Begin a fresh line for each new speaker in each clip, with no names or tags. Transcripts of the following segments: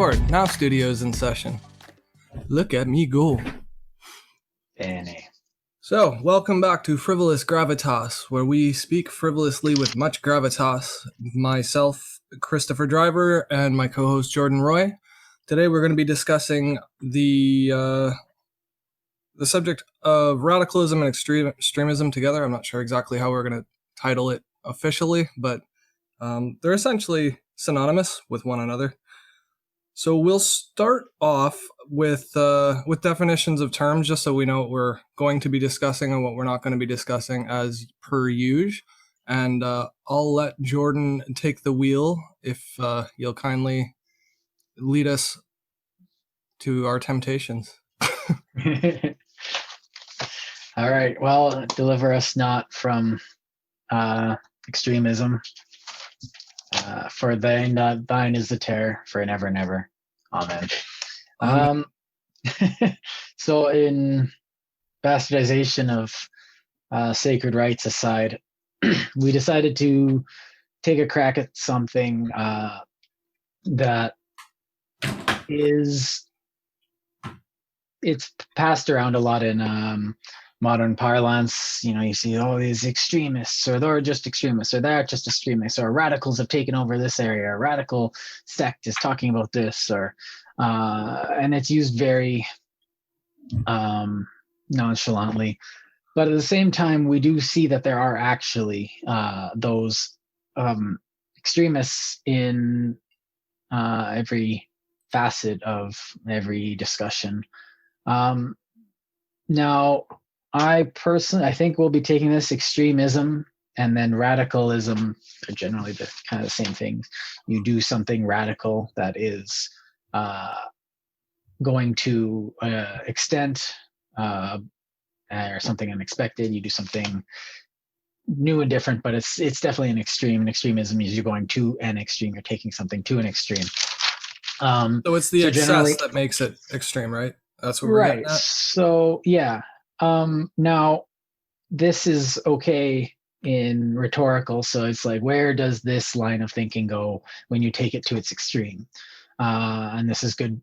record. Now studio's in session. Look at me go.
Danny.
So, welcome back to Frivolous Gravitas, where we speak frivolously with much gravitas. Myself, Christopher Driver, and my co-host Jordan Roy. Today we're going to be discussing the subject of radicalism and extremism together. I'm not sure exactly how we're going to title it officially, but they're essentially synonymous with one another. So we'll start off with definitions of terms, just so we know what we're going to be discussing and what we're not going to be discussing as per usual. And I'll let Jordan take the wheel if you'll kindly lead us to our temptations.
All right. Well, deliver us not from extremism. For thine is the terror, for never and ever. Amen. So in bastardization of sacred rights aside, we decided to take a crack at something that it's passed around a lot in modern parlance. You know, you see, these extremists, or they're just extremists, or they're just extremists, or radicals have taken over this area, a radical sect is talking about this, or and it's used very nonchalantly. But at the same time, we do see that there are actually those extremists in every facet of every discussion. Now, I think we'll be taking this extremism and then radicalism are generally the kind of the same things. You do something radical that is going to extent or something unexpected. You do something new and different, but it's definitely an extreme. And extremism is you're going to an extreme. You're taking something to an extreme.
So it's the excess that makes it extreme, right? That's what we're getting at.
So yeah. Now, this is okay in rhetorical, so it's like, where does this line of thinking go when you take it to its extreme? And this is good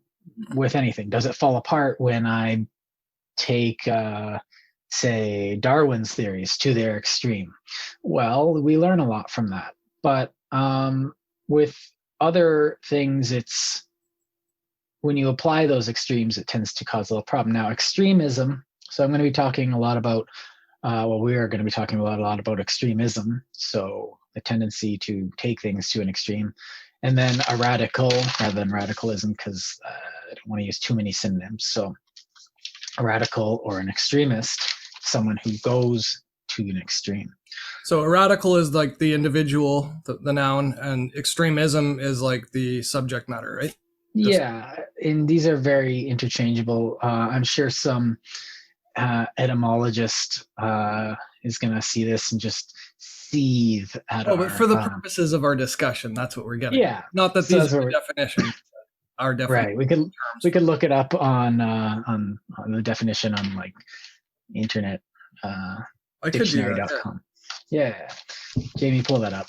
with anything. Does it fall apart when I take, say, Darwin's theories to their extreme? Well, we learn a lot from that. But with other things, it's when you apply those extremes, it tends to cause a little problem. Now, extremism. So I'm going to be talking a lot about, we are going to be talking a lot about extremism. So the tendency to take things to an extreme, and then a radical rather than radicalism, because I don't want to use too many synonyms. So a radical or an extremist, someone who goes to an extreme.
So a radical is like the individual, the noun, and extremism is like the subject matter, right?
Yeah, and these are very interchangeable. I'm sure some etymologist is going to see this and just seethe at
but for the purposes of our discussion, that's what we're getting.
Yeah.
Not that these are the definitions. Our definition.
Right. We could look it up on the definition on like internet dictionary.com. Yeah. Jamie, pull that up.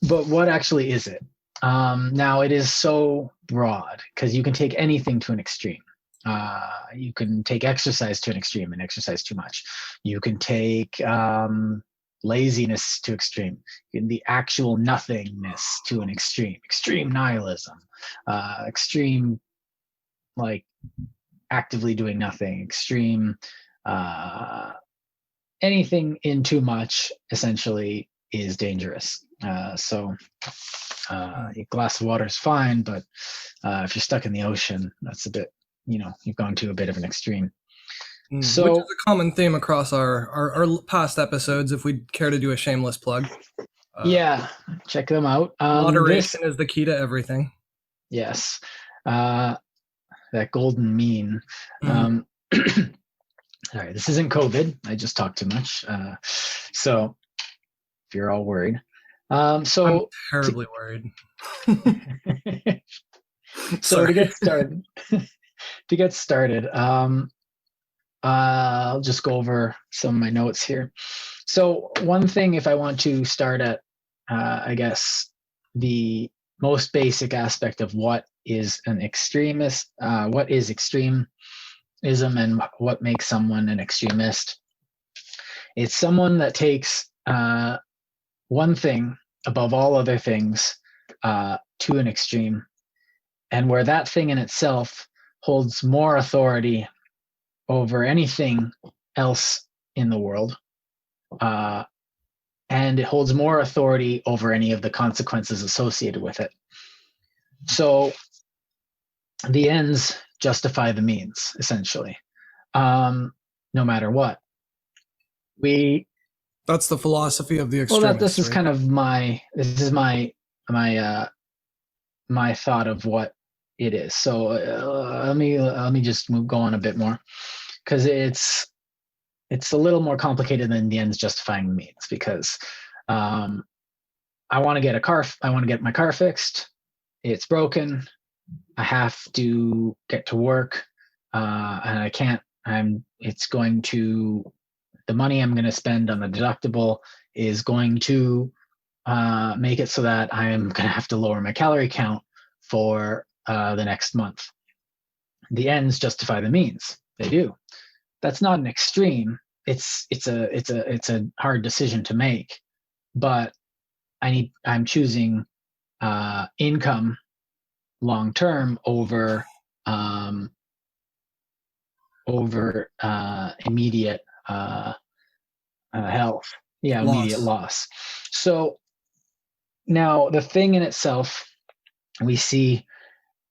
But what actually is it? Now, it is so broad because you can take anything to an extreme. You can take exercise to an extreme and exercise too much. You can take laziness to extreme. The actual nothingness to an extreme nihilism, extreme like actively doing nothing, extreme anything in too much essentially is dangerous. So a glass of water is fine, but if you're stuck in the ocean, that's a bit, you've gone to a bit of an extreme. So,
which is a common theme across our past episodes, if we care to do a shameless plug.
Yeah, check them out.
Moderation is the key to everything.
Yes. That golden mean. All right, this isn't COVID. I just talked too much. So if you're all worried.
I'm terribly worried.
So to get started, I'll just go over some of my notes here. So one thing, if I want to start at, I guess, the most basic aspect of what is an extremist, what is extremism and what makes someone an extremist. It's someone that takes one thing above all other things to an extreme, and where that thing in itself holds more authority over anything else in the world, and it holds more authority over any of the consequences associated with it. So the ends justify the means, essentially, no matter what.
That's the philosophy of the extremist.
Well, this is
right?
kind of my thought of what it is. So let me just go on a bit more, because it's a little more complicated than the ends justifying the means. Because I want to get a car. I want to get my car fixed. It's broken. I have to get to work, and I can't. It's going to. The money I'm going to spend on the deductible is going to make it so that I'm going to have to lower my calorie count for the next month. The ends justify the means. They do. That's not an extreme. It's a hard decision to make, but I'm choosing income long term over immediate health. Yeah,
Loss.
immediate loss. So now the thing in itself we see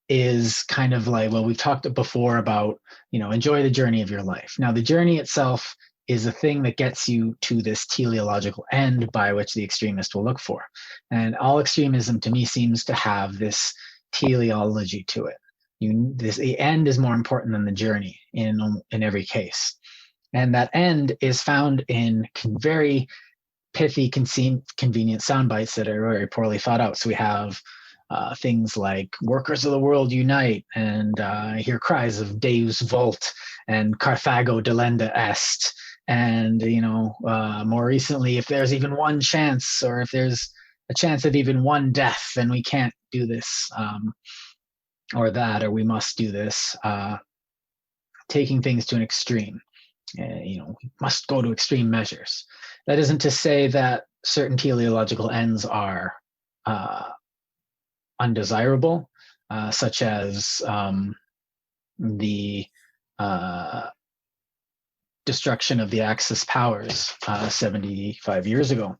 is kind of like, well, we've talked before about, enjoy the journey of your life. Now the journey itself is a thing that gets you to this teleological end by which the extremist will look for. And all extremism to me seems to have this teleology to it. The end is more important than the journey in every case. And that end is found in very pithy, convenient sound bites that are very poorly thought out. So we have things like "workers of the world unite," and I hear cries of "Deus vult" and "Carthago delenda est." And more recently, if there's even one chance, or if there's a chance of even one death, then we can't do this, or that, or we must do this. Taking things to an extreme. We must go to extreme measures. That isn't to say that certain teleological ends are undesirable, such as the destruction of the Axis powers 75 years ago,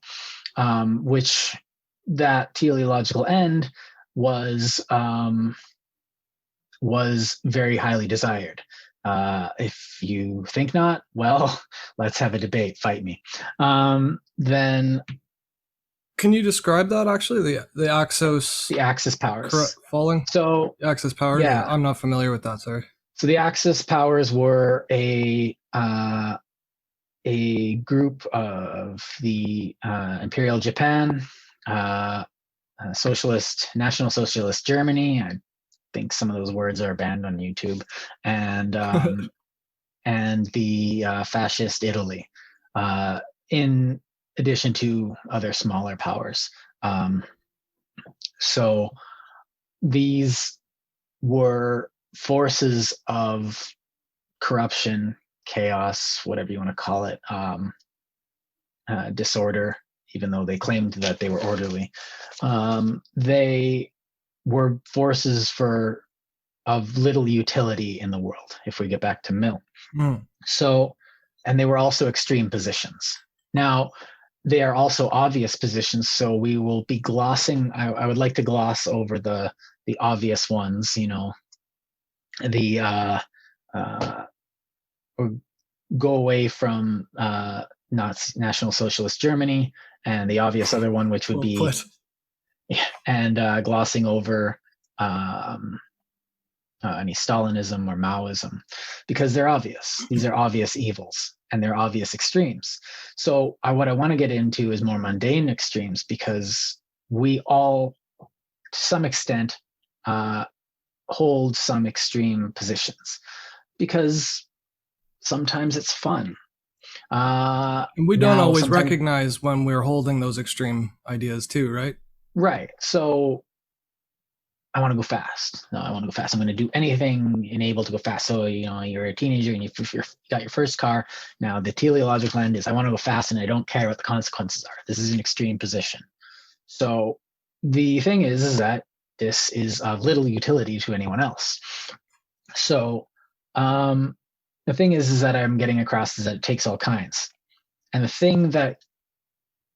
which that teleological end was very highly desired. If you think not, well, let's have a debate. Fight me. Then,
can you describe that actually? The
Axis powers
falling.
So
the Axis powers. Yeah, I'm not familiar with that. Sorry.
So the Axis powers were a group of the Imperial Japan, National Socialist Germany. I think some of those words are banned on YouTube, and and the fascist Italy, in addition to other smaller powers. So these were forces of corruption, chaos, whatever you want to call it, disorder, even though they claimed that they were orderly. They were forces of little utility in the world, if we get back to Mill. So, and they were also extreme positions. Now, they are also obvious positions, so we will be glossing. I would like to gloss over the obvious ones. Go away from National Socialist Germany and the obvious other one, which would be, and glossing over any Stalinism or Maoism, because they're obvious. These are obvious evils, and they're obvious extremes. So what I want to get into is more mundane extremes, because we all, to some extent, hold some extreme positions, because Sometimes it's fun.
And we don't
Now,
always
sometimes,
recognize when we're holding those extreme ideas too, right?
right. So I want to go fast. No, I want to go fast. I'm going to do anything enabled to go fast. So, you're a teenager and you got your first car. Now, the teleological end is I want to go fast and I don't care what the consequences are. This is an extreme position. So the thing is that this is of little utility to anyone else. So the thing is that I'm getting across is that it takes all kinds. And the thing that,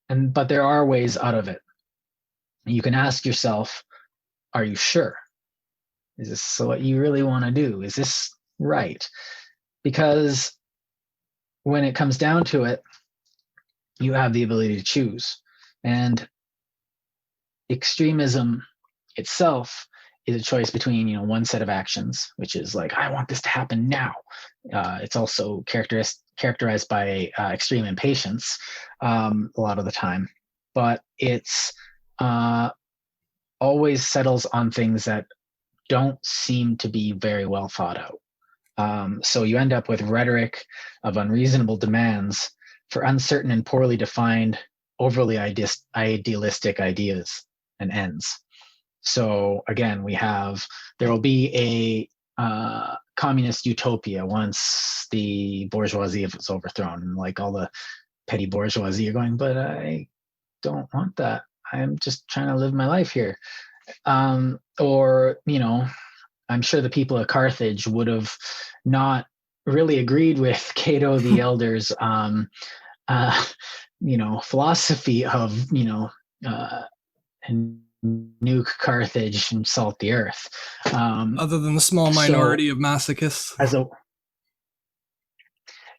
but there are ways out of it. You can ask yourself, are you sure? Is this what you really want to do? Is this right? Because when it comes down to it, you have the ability to choose. And extremism itself is a choice between one set of actions, which is like, I want this to happen now. It's also characterized by extreme impatience a lot of the time, but it's always settles on things that don't seem to be very well thought out. So you end up with rhetoric of unreasonable demands for uncertain and poorly defined, overly idealistic ideas and ends. So again, there will be a communist utopia once the bourgeoisie is overthrown, and like all the petty bourgeoisie are going, but I don't want that. I'm just trying to live my life here. Or, I'm sure the people of Carthage would have not really agreed with Cato the Elder's, philosophy of, nuke Carthage and salt the earth.
Other than the small minority of masochists.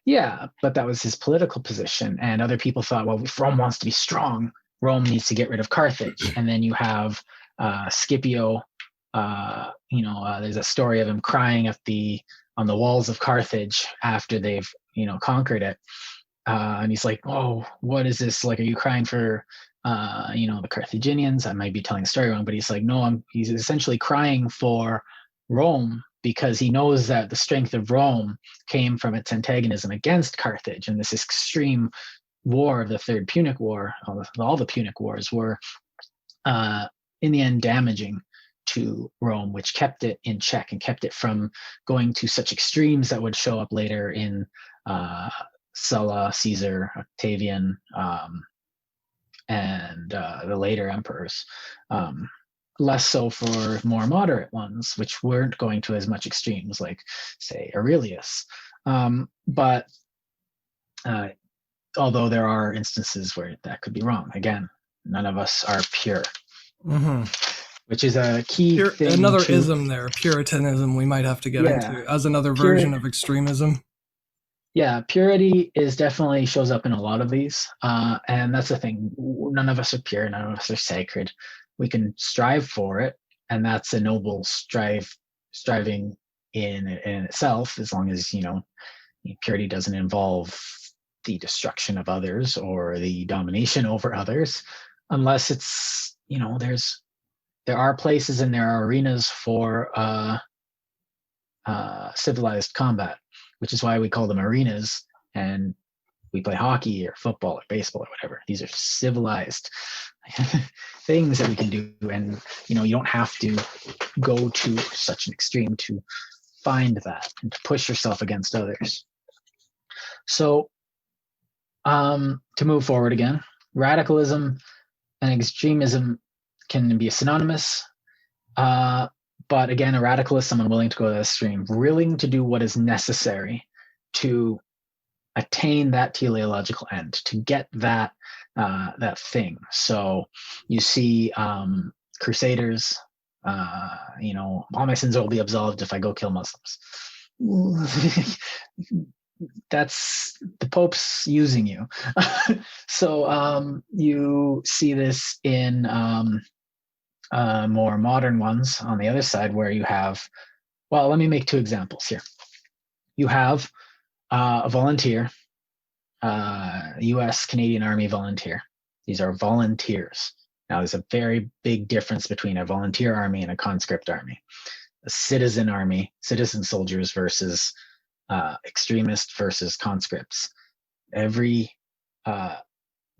Yeah, but that was his political position. And other people thought, well, if Rome wants to be strong, Rome needs to get rid of Carthage. And then you have Scipio. There's a story of him crying on the walls of Carthage after they've conquered it, and he's like, "Oh, what is this? Like, are you crying for the Carthaginians?" I might be telling the story wrong, but he's like, "No, he's essentially crying for Rome because he knows that the strength of Rome came from its antagonism against Carthage, and this extreme war of the Third Punic War, all the Punic Wars were in the end damaging to Rome, which kept it in check and kept it from going to such extremes that would show up later in Sulla, Caesar, Octavian, and the later emperors. Less so for more moderate ones, which weren't going to as much extremes, like, say, Aurelius. But although there are instances where that could be wrong, again, none of us are pure. Mm-hmm. Which is a key thing.
Another ism there, Puritanism, we might have to get into as another version of extremism.
Yeah, purity definitely shows up in a lot of these. And that's the thing. None of us are pure. None of us are sacred. We can strive for it. And that's a noble striving in itself, as long as, purity doesn't involve the destruction of others or the domination over others, unless it's, there are places and there are arenas for civilized combat, which is why we call them arenas, and we play hockey or football or baseball or whatever. These are civilized things that we can do, and you don't have to go to such an extreme to find that and to push yourself against others. So to move forward again, radicalism and extremism can be synonymous. But again, a radicalist, someone willing to go to the extreme, willing to do what is necessary to attain that teleological end, to get that thing. So you see crusaders, all my sins will be absolved if I go kill Muslims. That's the Pope's using you. So you see this in more modern ones on the other side, where you have, well, let me make two examples here. You have a volunteer, US Canadian Army volunteer. These are volunteers. Now, there's a very big difference between a volunteer army and a conscript army. A citizen army, citizen soldiers versus extremist versus conscripts. The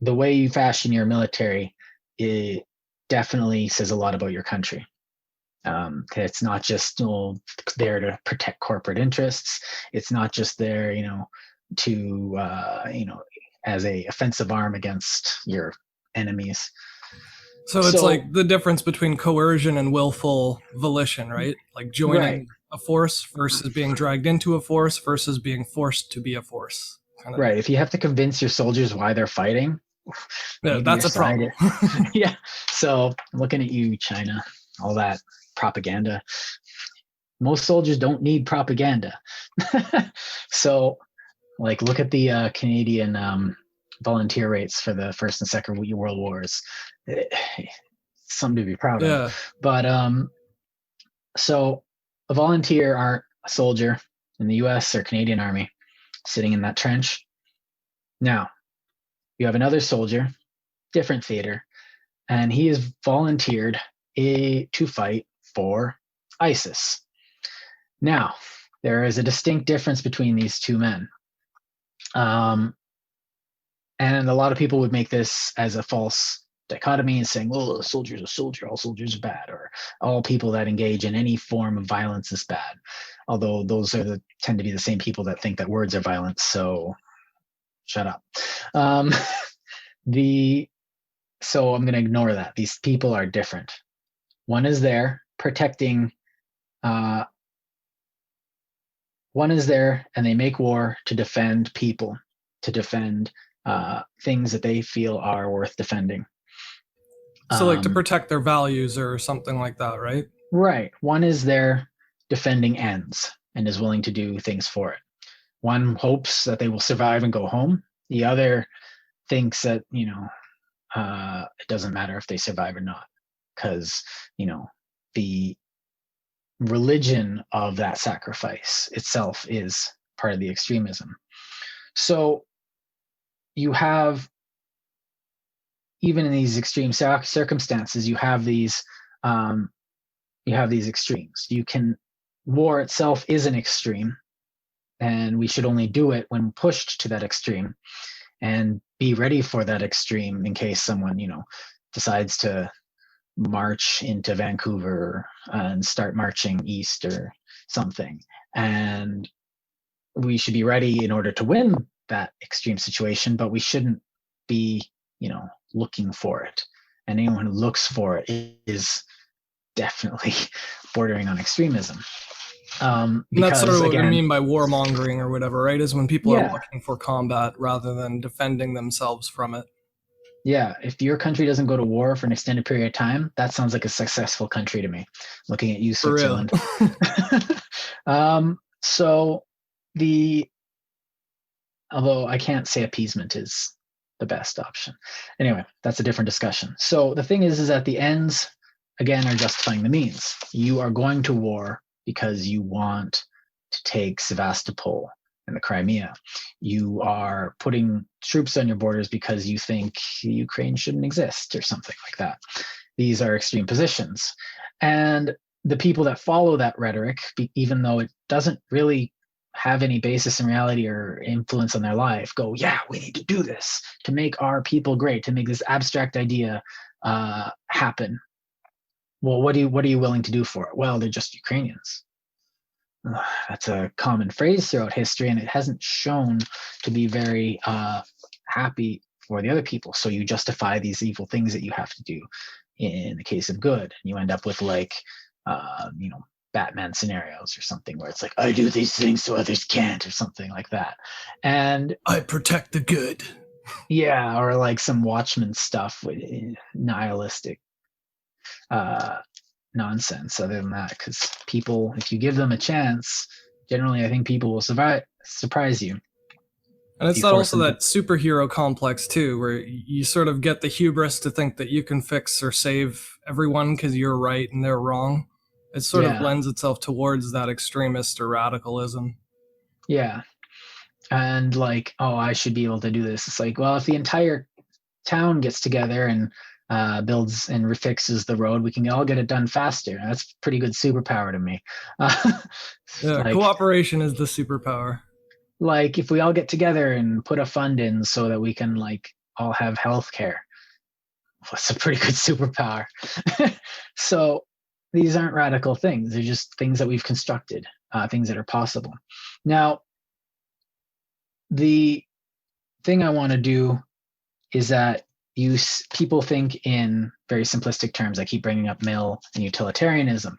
way you fashion your military, it definitely says a lot about your country. It's not just there to protect corporate interests. It's not just there, to as a offensive arm against your enemies.
So it's like the difference between coercion and willful volition, right? Like joining a force versus being dragged into a force versus being forced to be a force.
Right. If you have to convince your soldiers why they're fighting,
yeah, that's a problem.
Yeah. So I'm looking at you, China, all that propaganda. Most soldiers don't need propaganda. So, like, look at the Canadian volunteer rates for the First and Second World Wars. Something to be proud of. But so a volunteer or a soldier in the US or Canadian Army sitting in that trench. Now, you have another soldier, different theater, and he is volunteered to fight for ISIS. Now, there is a distinct difference between these two men. And a lot of people would make this as a false dichotomy and saying, well, a soldier's a soldier, all soldiers are bad, or all people that engage in any form of violence is bad. Although those tend to be the same people that think that words are violence, so shut up. So I'm going to ignore that. These people are different. One is there protecting, one is there and they make war to defend people, to defend things that they feel are worth defending.
So like to protect their values or something like that, right?
Right. One is there defending ends and is willing to do things for it. One hopes that they will survive and go home. The other thinks that, it doesn't matter if they survive or not, because, the religion of that sacrifice itself is part of the extremism. So you have, even in these extreme circumstances, you have these extremes. War itself is an extreme, and we should only do it when pushed to that extreme, and be ready for that extreme in case someone, decides to march into Vancouver and start marching east or something. And we should be ready in order to win that extreme situation, but we shouldn't be, looking for it. And anyone who looks for it is definitely bordering on extremism.
Because, that's sort of what we mean by warmongering or whatever, right? Is when people are looking for combat rather than defending themselves from it.
Yeah, if your country doesn't go to war for an extended period of time, that sounds like a successful country to me. Looking at you, Switzerland. Although I can't say appeasement is the best option. Anyway, that's a different discussion. So the thing is that the ends, again, are justifying the means. You are going to war because you want to take Sevastopol and the Crimea. You are putting troops on your borders because you think Ukraine shouldn't exist or something like that. These are extreme positions. And the people that follow that rhetoric, even though it doesn't really have any basis in reality or influence on their life, go, yeah, we need to do this to make our people great, to make this abstract idea happen. Well, what are you willing to do for it? Well, they're just Ukrainians. That's a common phrase throughout history, and it hasn't shown to be very happy for the other people. So you justify these evil things that you have to do in the case of good, and you end up with Batman scenarios or something where it's like, I do these things so others can't, or something like that. And
I protect the good.
Yeah, or like some Watchmen stuff with nihilistic nonsense. Other than that, because people, if you give them a chance, generally I think people will surprise you.
And it's also that superhero complex too, where you sort of get the hubris to think that you can fix or save everyone because you're right and they're wrong. It sort of lends itself towards that extremist or radicalism.
Yeah. And like, oh, I should be able to do this. It's like, well, if the entire town gets together and builds and refixes the road, we can all get it done faster. That's pretty good superpower to me.
Yeah,
Like,
cooperation is the superpower.
like if we all get together and put a fund in so that we can like all have health care, that's a pretty good superpower. So these aren't radical things. They're just things that we've constructed, things that are possible. Now, the thing I want to do is that people think in very simplistic terms. I keep bringing up Mill and utilitarianism.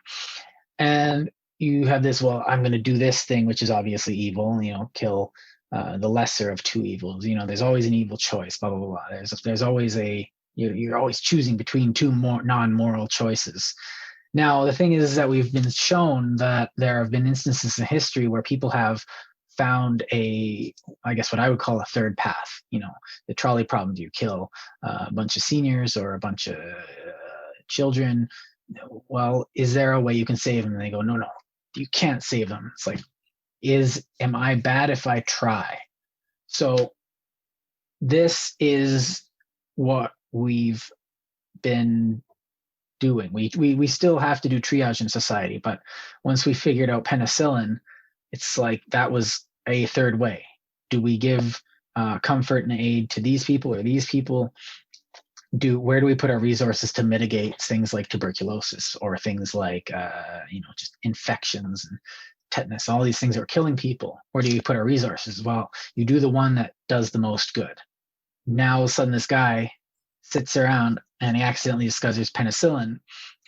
And you have this, well, I'm going to do this thing, which is obviously evil, kill the lesser of two evils. There's always an evil choice, blah, blah, blah. There's always you're always choosing between two more non-moral choices. Now, the thing is that we've been shown that there have been instances in history where people have found I guess what I would call a third path. The trolley problem. Do you kill a bunch of seniors or a bunch of children? Well, is there a way you can save them? And they go, no, you can't save them. It's like, am I bad if I try? So this is what we've been doing. We still have to do triage in society, but once we figured out penicillin, it's like that was a third way. Do we give comfort and aid to these people or these people? Where do we put our resources to mitigate things like tuberculosis or things like just infections and tetanus, all these things that are killing people? Where do you put our resources? Well, you do the one that does the most good. Now all of a sudden this guy sits around and he accidentally discovers penicillin,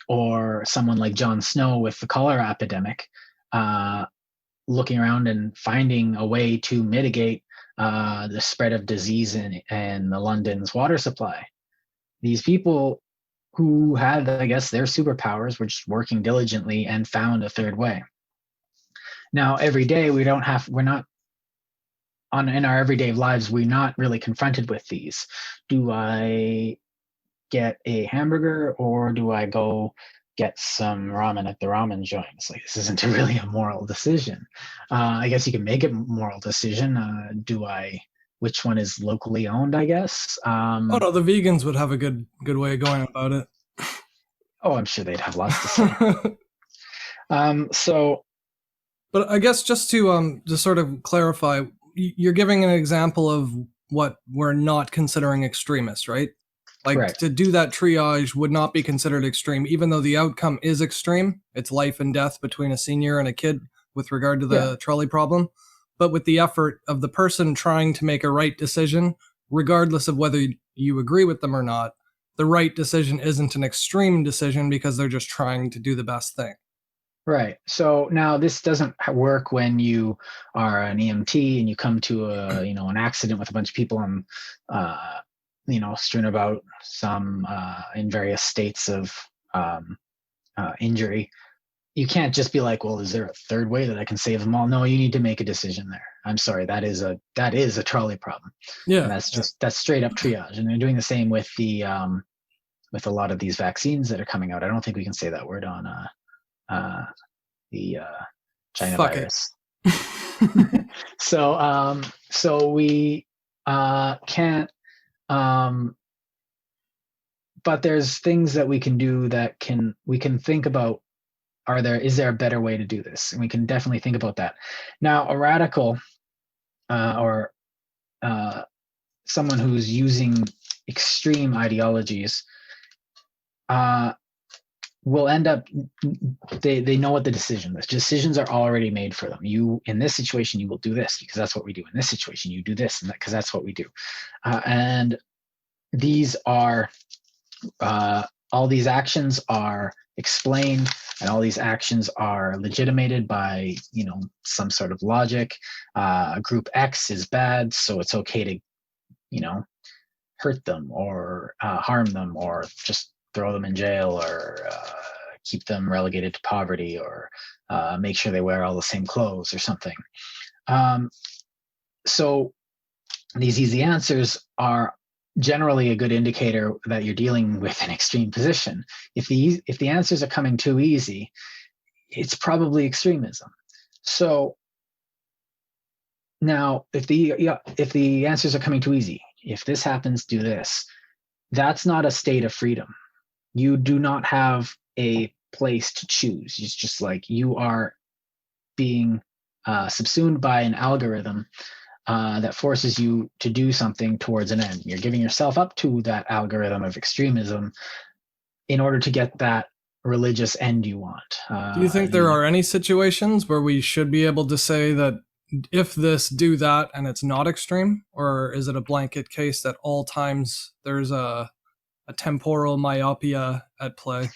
or someone like Jon Snow with the cholera epidemic, looking around and finding a way to mitigate the spread of disease in the London's water supply. These people who had, I guess, their superpowers were just working diligently and found a third way. Now, every day in our everyday lives, we're not really confronted with these. Do I get a hamburger or do I go get some ramen at the ramen joint? It's like, this isn't really a moral decision. I guess you can make a moral decision. Which one is locally owned, I guess?
Oh no, the vegans would have a good way of going about it.
Oh, I'm sure they'd have lots to say.
But I guess just to sort of clarify, you're giving an example of what we're not considering extremist, right? Like, correct. To do that triage would not be considered extreme, even though the outcome is extreme. It's life and death between a senior and a kid with regard to the trolley problem. But with the effort of the person trying to make a right decision, regardless of whether you agree with them or not, the right decision isn't an extreme decision because they're just trying to do the best thing.
Right. So now this doesn't work when you are an EMT and you come to an accident with a bunch of people on, strewn about some in various states of injury. You can't just be like, well, is there a third way that I can save them all? No, you need to make a decision there. I'm sorry, that is a trolley problem. Yeah, and that's straight up triage. And they're doing the same with with a lot of these vaccines that are coming out. I don't think we can say that word on the China virus. So we can't. But there's things that we can do that we can think about. Is there a better way to do this? And we can definitely think about that. Now, a radical or someone who's using extreme ideologies will end up, they know what the decisions are already made for them. You, in this situation, you will do this because that's what we do. In this situation, you do this because that's what we do. And these are, all these actions are explained, and all these actions are legitimated by some sort of logic. Group X is bad, so it's okay to hurt them or harm them or just throw them in jail or keep them relegated to poverty or make sure they wear all the same clothes or something. So these easy answers are generally a good indicator that you're dealing with an extreme position. If the answers are coming too easy, it's probably extremism. So now, if the answers are coming too easy, if this happens, do this, that's not a state of freedom. You do not have a place to choose. It's just like you are being subsumed by an algorithm that forces you to do something towards an end. You're giving yourself up to that algorithm of extremism in order to get that religious end you want.
Do you think there are any situations where we should be able to say that if this, do that, and it's not extreme? Or is it a blanket case that all times there's a temporal myopia at play?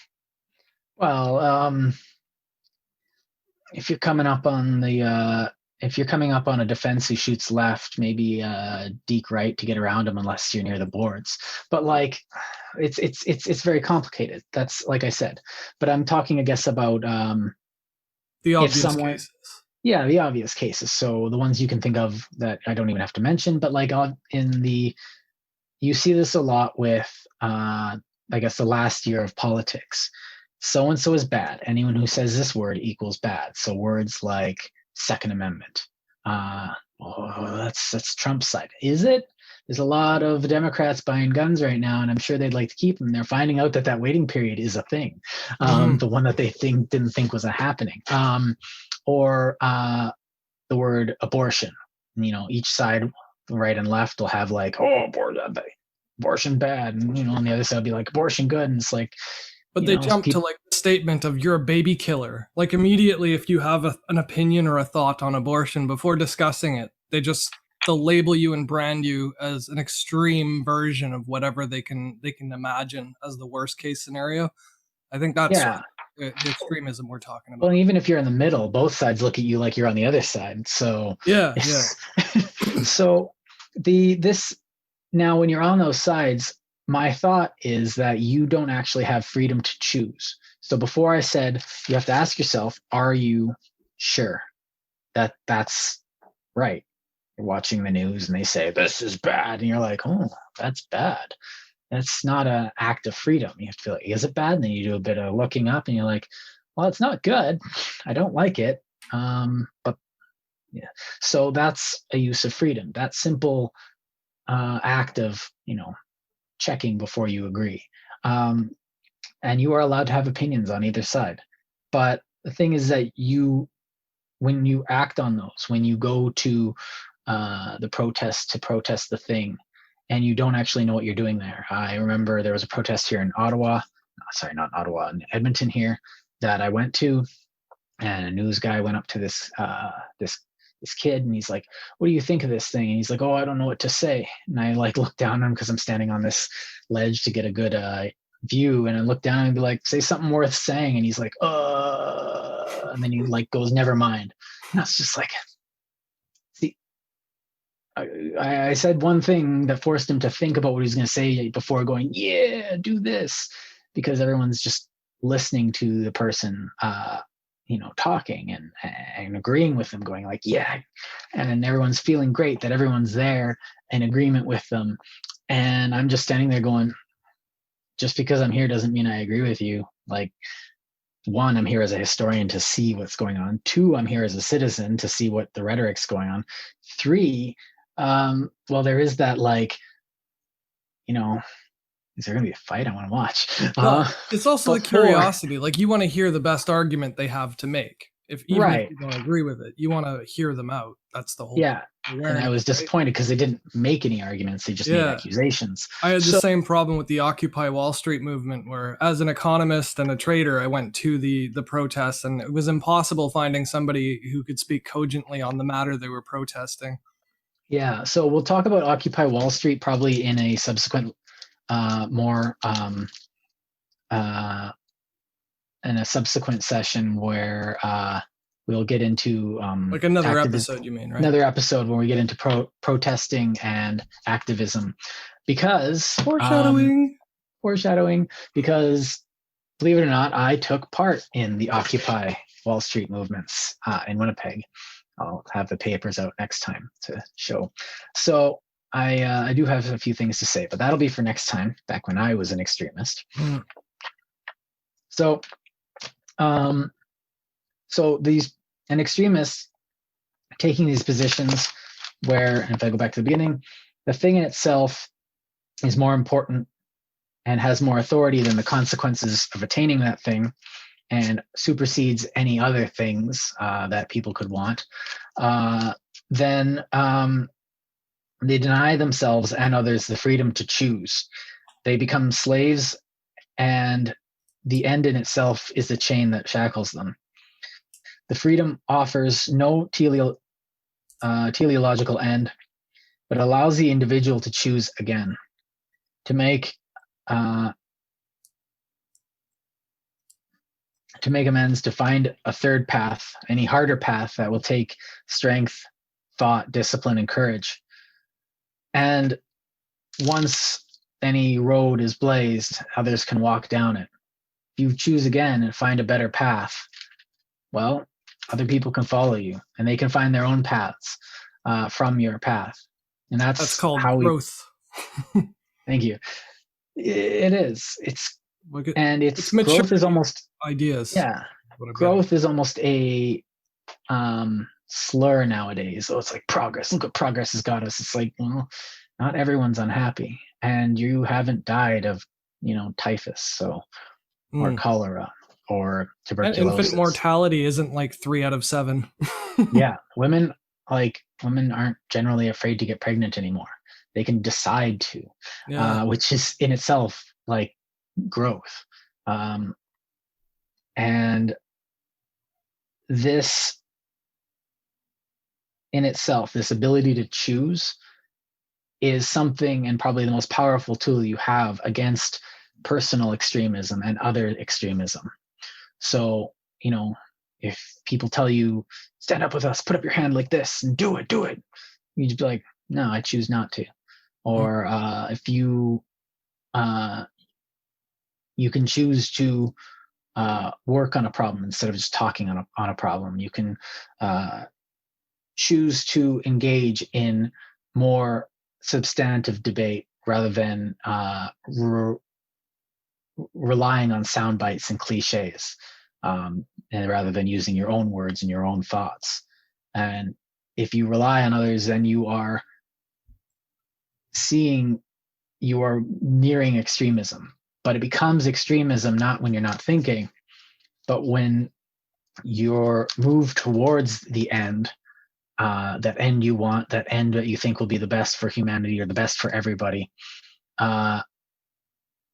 Well, if you're coming up on a defense who shoots left, maybe deke right to get around him unless you're near the boards. But like, it's very complicated. That's like I said. But I'm talking, I guess, about
the obvious cases.
Yeah, the obvious cases. So the ones you can think of that I don't even have to mention. But like you see this a lot with, I guess, the last year of politics. So and so is bad. Anyone who says this word equals bad. So words like Second Amendment. That's Trump's side. Is it? There's a lot of Democrats buying guns right now, and I'm sure they'd like to keep them. They're finding out that waiting period is a thing, the one that they didn't think was happening. Or the word abortion. Each side, right and left, will have like, oh, abortion bad, and on the other side will be like abortion good, and it's like.
But they jump to like the statement of you're a baby killer. Like immediately, if you have an opinion or a thought on abortion before discussing it, they'll label you and brand you as an extreme version of whatever they can imagine as the worst case scenario. I think that's the extremism we're talking about.
Well, even if you're in the middle, both sides look at you like you're on the other side. So
yeah.
So now when you're on those sides, my thought is that you don't actually have freedom to choose. So before I said, you have to ask yourself, are you sure that that's right? You're watching the news and they say, this is bad. And you're like, oh, that's bad. That's not an act of freedom. You have to feel like, is it bad? And then you do a bit of looking up and you're like, well, it's not good. I don't like it. But yeah. So that's a use of freedom. That simple act of, checking before you agree. And you are allowed to have opinions on either side. But the thing is that when you act on those, when you go to the protest to protest the thing, and you don't actually know what you're doing there. I remember there was a protest here in in Edmonton here that I went to, and a news guy went up to this kid and he's like, what do you think of this thing? And he's like, oh, I don't know what to say. And I like look down at him because I'm standing on this ledge to get a good view, and I look down and be like, say something worth saying. And he's like, and then he like goes, never mind. And I was just like, see, I said one thing that forced him to think about what he was going to say before going, yeah, do this, because everyone's just listening to the person talking and agreeing with them, going like, yeah. And then everyone's feeling great that everyone's there in agreement with them. And I'm just standing there going, just because I'm here doesn't mean I agree with you. Like, one, I'm here as a historian to see what's going on. Two, I'm here as a citizen to see what the rhetoric's going on. Three, well, there is that like, is there going to be a fight I want to watch?
Well, it's also the curiosity. Like, you want to hear the best argument they have to make. If you don't agree with it, you want to hear them out. That's the whole
thing. And I was disappointed because they didn't make any arguments. They just made accusations.
I had the same problem with the Occupy Wall Street movement, where as an economist and a trader, I went to the protests, and it was impossible finding somebody who could speak cogently on the matter they were protesting.
Yeah, so we'll talk about Occupy Wall Street probably in a subsequent more in a subsequent session where we'll get into
like another episode, you mean, right?
Another episode where we get into protesting and activism, because foreshadowing, because believe it or not, I took part in the Occupy Wall Street movements in Winnipeg. I'll have the papers out next time to show. So I do have a few things to say, but that'll be for next time, back when I was an extremist. So an extremist taking these positions where, and if I go back to the beginning, the thing in itself is more important and has more authority than the consequences of attaining that thing, and supersedes any other things that people could want, then they deny themselves and others the freedom to choose. They become slaves, and the end in itself is the chain that shackles them. The freedom offers no teleological end, but allows the individual to choose again, to make amends, to find a third path, any harder path that will take strength, thought, discipline, and courage. And once any road is blazed, others can walk down it. If you choose again and find a better path, well, other people can follow you, and they can find their own paths from your path. And that's
called
how
growth.
Thank you. It is. It's
growth
is almost
ideas.
Yeah, growth is almost a slur nowadays. Oh, it's like progress. Look what progress has got us. It's like, well, not everyone's unhappy, and you haven't died of, typhus, or cholera, or tuberculosis.
And infant mortality isn't like 3 out of 7.
Yeah, women aren't generally afraid to get pregnant anymore. They can decide to, which is in itself like growth. And this in itself, this ability to choose, is something, and probably the most powerful tool you have against personal extremism and other extremism. So, if people tell you, stand up with us, put up your hand like this and do it, you just be like, no, I choose not to. Or if you can choose to work on a problem instead of just talking on a problem. You can choose to engage in more substantive debate rather than relying on sound bites and cliches, and rather than using your own words and your own thoughts. And if you rely on others, then you are nearing extremism. But it becomes extremism not when you're not thinking, but when you're moved towards the end, that end you want, that end that you think will be the best for humanity or the best for everybody,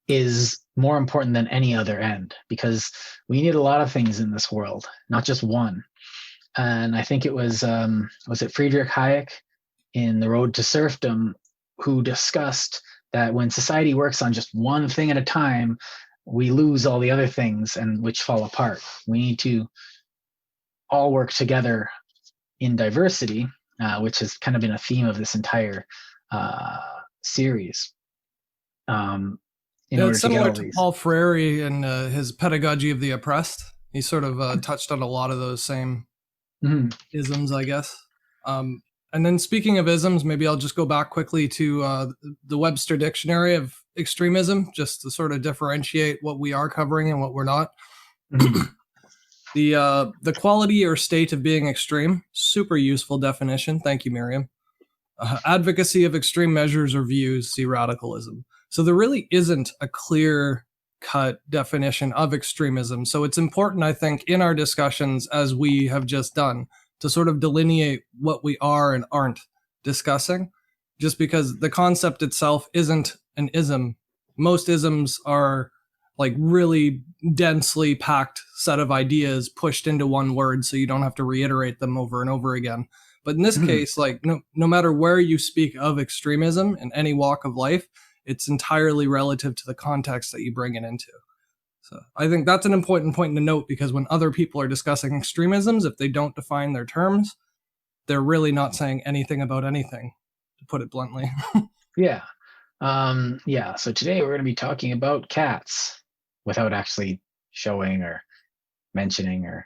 is more important than any other end, because we need a lot of things in this world, not just one. And I think it was it Friedrich Hayek in The Road to Serfdom who discussed that when society works on just one thing at a time, we lose all the other things, and which fall apart. We need to all work together in diversity, which has kind of been a theme of this entire series.
It's similar to Paul Freire and his Pedagogy of the Oppressed. He sort of touched on a lot of those same isms, I guess. And then speaking of isms, maybe I'll just go back quickly to the Webster Dictionary of Extremism, just to sort of differentiate what we are covering and what we're not. The quality or state of being extreme, super useful definition. Thank you, Miriam. Advocacy of extreme measures or views, see radicalism. So there really isn't a clear-cut definition of extremism. So it's important, I think, in our discussions, as we have just done, to sort of delineate what we are and aren't discussing, just because the concept itself isn't an ism. Most isms are like really densely packed set of ideas pushed into one word, so you don't have to reiterate them over and over again. But in this case, like no matter where you speak of extremism in any walk of life, it's entirely relative to the context that you bring it into. So I think that's an important point to note, because when other people are discussing extremisms, if they don't define their terms, they're really not saying anything about anything, to put it bluntly.
Yeah. So today we're going to be talking about cats without actually showing or mentioning or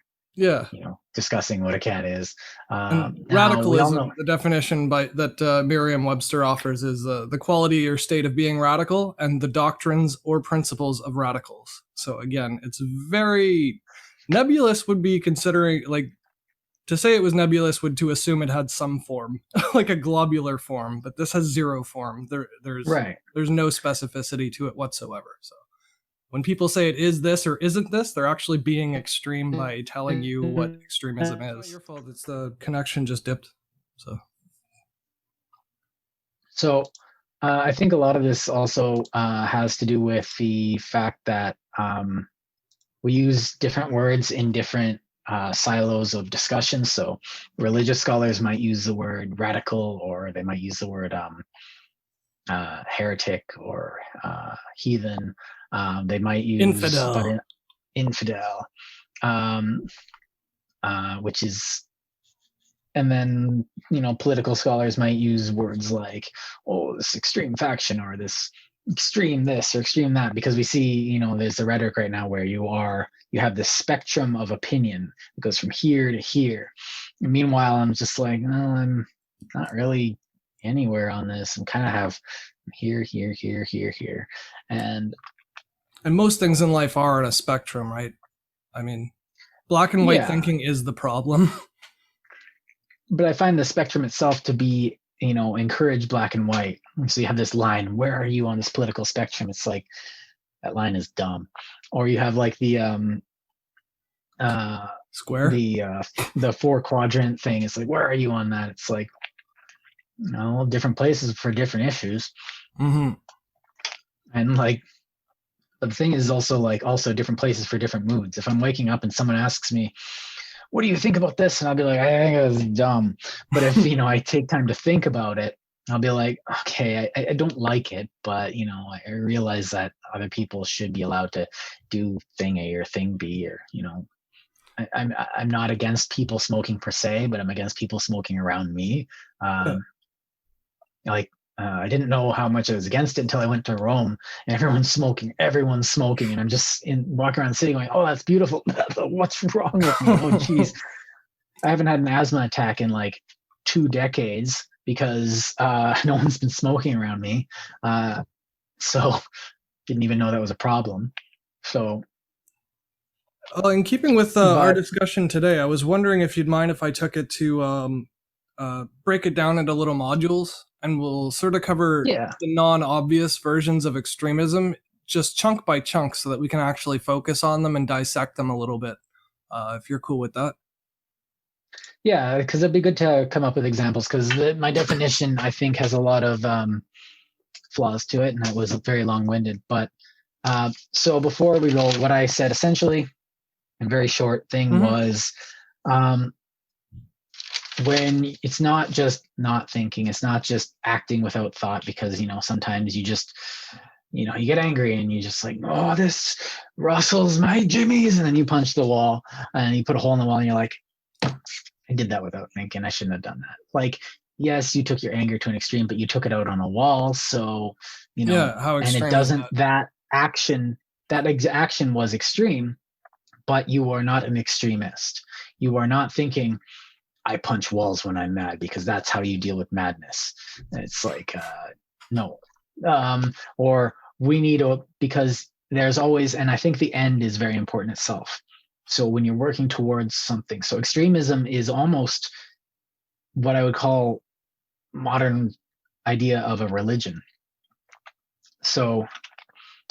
discussing what a cat is.
Radicalism, the definition that Merriam-Webster offers, is the quality or state of being radical and the doctrines or principles of radicals. So again, it's very nebulous. Would be considering, like, to say it was nebulous would to assume it had some form, like a globular form, but this has zero form. There's no specificity to it whatsoever. So When people say it is this or isn't this, they're actually being extreme by telling you what extremism is. It's not your fault. It's the connection just dipped.
So I think a lot of this also has to do with the fact that we use different words in different silos of discussion. So religious scholars might use the word radical, or they might use the word heretic or heathen. They might use infidel, which is, and then, you know, political scholars might use words like, oh, this extreme faction, or this extreme this or extreme that, because we see, you know, there's the rhetoric right now where you have this spectrum of opinion that goes from here to here. And meanwhile, I'm just like, no, I'm not really anywhere on this. I'm kind of have here, and
most things in life are on a spectrum, right? I mean, black and white thinking is the problem.
But I find the spectrum itself to be, you know, encourage black and white. So you have this line, where are you on this political spectrum? It's like, that line is dumb. Or you have like the
square,
the 4-quadrant thing. It's like, where are you on that? It's like, you know, different places for different issues.
Mm-hmm.
And like, but the thing is also different places for different moods. If I'm waking up and someone asks me, what do you think about this? And I'll be like, I think it was dumb. But if, you know, I take time to think about it, I'll be like, okay, I don't like it, but, you know, I realize that other people should be allowed to do thing A or thing B, or, you know, I'm not against people smoking per se, but I'm against people smoking around me. I didn't know how much I was against it until I went to Rome, and everyone's smoking, and I'm just walking around the city going, oh, that's beautiful. What's wrong with me? Oh, geez. I haven't had an asthma attack in like 2 decades because no one's been smoking around me. So didn't even know that was a problem. So.
In keeping with our discussion today, I was wondering if you'd mind if I took it to break it down into little modules, and we'll sort of cover the non-obvious versions of extremism, just chunk by chunk, so that we can actually focus on them and dissect them a little bit, if you're cool with that.
Yeah, because it'd be good to come up with examples, because my definition, I think, has a lot of flaws to it, and it was very long-winded. But so before we go, what I said essentially, a very short thing, was when it's not just not thinking, it's not just acting without thought, because, you know, sometimes you just, you know, you get angry and you just like, oh, this rustles my jimmies, and then you punch the wall and you put a hole in the wall and you're like, I did that without thinking, I shouldn't have done that. Like, yes, you took your anger to an extreme, but you took it out on a wall. So, you know,
how extreme,
and it doesn't, that action was extreme, but you are not an extremist. You are not thinking, I punch walls when I'm mad, because that's how you deal with madness. And it's like, no. Or we need because there's always, and I think the end is very important itself. So when you're working towards something, so extremism is almost what I would call modern idea of a religion. So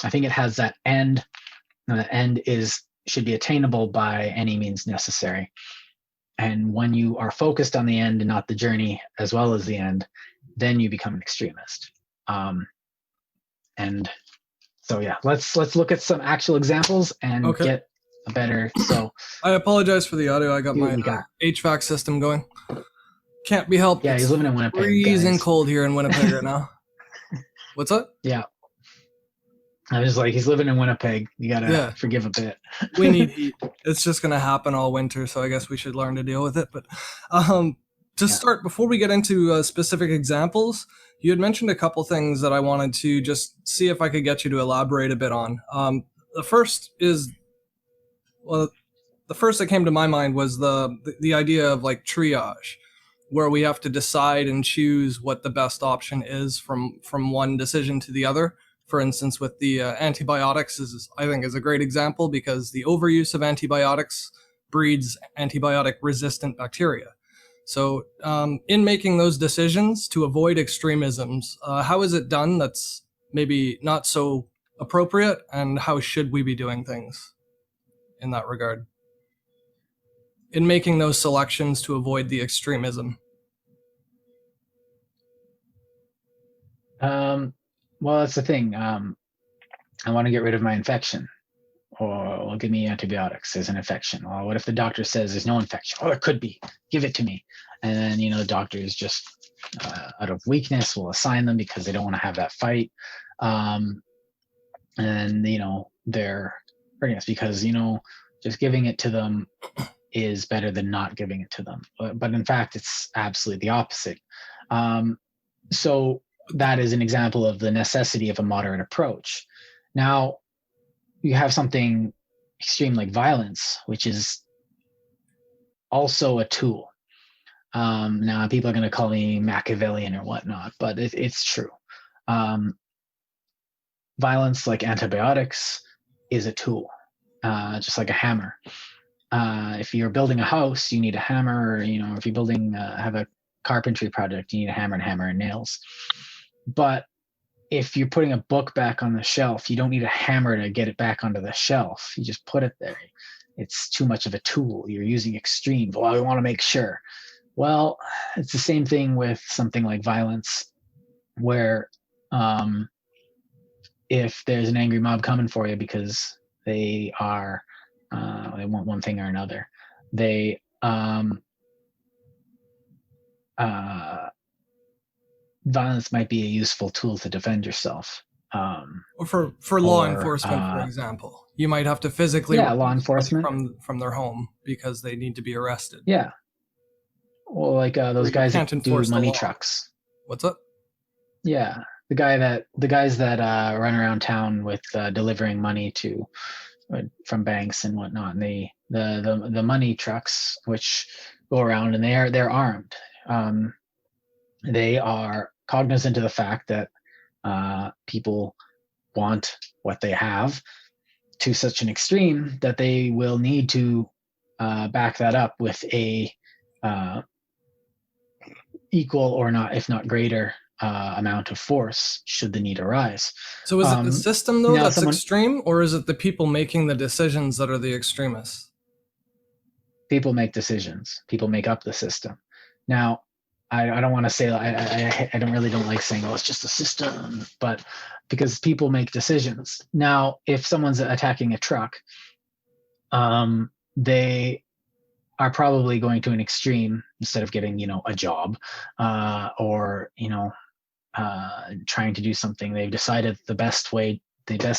I think it has that end, and the end should be attainable by any means necessary. And when you are focused on the end and not the journey as well as the end, then you become an extremist. And so, yeah, let's look at some actual examples and get a better. So
I apologize for the audio. I got my HVAC system going. Can't be helped.
Yeah, he's living in Winnipeg.
Freezing cold here in Winnipeg right now. What's up?
Yeah. I was like, he's living in Winnipeg. You gotta forgive a bit.
We need heat. It's just gonna happen all winter, so I guess we should learn to deal with it. But to start, before we get into specific examples, you had mentioned a couple things that I wanted to just see if I could get you to elaborate a bit on. The first that came to my mind was the idea of like triage, where we have to decide and choose what the best option is from one decision to the other. For instance, with the antibiotics, I think is a great example, because the overuse of antibiotics breeds antibiotic-resistant bacteria. So in making those decisions to avoid extremisms, how is it done that's maybe not so appropriate, and how should we be doing things in that regard, in making those selections to avoid the extremism?
Well, that's the thing. I want to get rid of my infection, or well, give me antibiotics. There's an infection. Or what if the doctor says there's no infection? Oh, it could be. Give it to me. And then, the doctor is just out of weakness will assign them because they don't want to have that fight. And, they're hurting us because, just giving it to them is better than not giving it to them. But in fact, it's absolutely the opposite. So that is an example of the necessity of a moderate approach. Now, you have something extreme like violence, which is also a tool. Now, people are going to call me Machiavellian or whatnot, but it's true. Violence, like antibiotics, is a tool, just like a hammer. If you're building a house, you need a hammer. Or, if you're building, have a carpentry project, you need a hammer and nails. But if you're putting a book back on the shelf, you don't need a hammer to get it back onto the shelf. You just put it there. It's too much of a tool. You're using extreme. Well, I want to make sure. Well, it's the same thing with something like violence, where if there's an angry mob coming for you because they want one thing or another, they violence might be a useful tool to defend yourself.
Or for law enforcement, for example, you might have to physically
law enforcement
from their home because they need to be arrested.
Yeah. Well, like those guys that do money trucks.
What's up?
Yeah, the guys that run around town with delivering money to from banks and whatnot. And the money trucks, which go around, and they're armed. They are cognizant of the fact that people want what they have to such an extreme that they will need to back that up with a equal or not, if not greater, amount of force should the need arise.
So is it the system though that's extreme, or is it the people making the decisions that are the extremists?
People make decisions. People make up the system. Now, I don't want to say I don't like saying, oh, it's just a system, but because people make decisions. Now, if someone's attacking a truck, they are probably going to an extreme instead of getting, a job, or, trying to do something. They've decided the best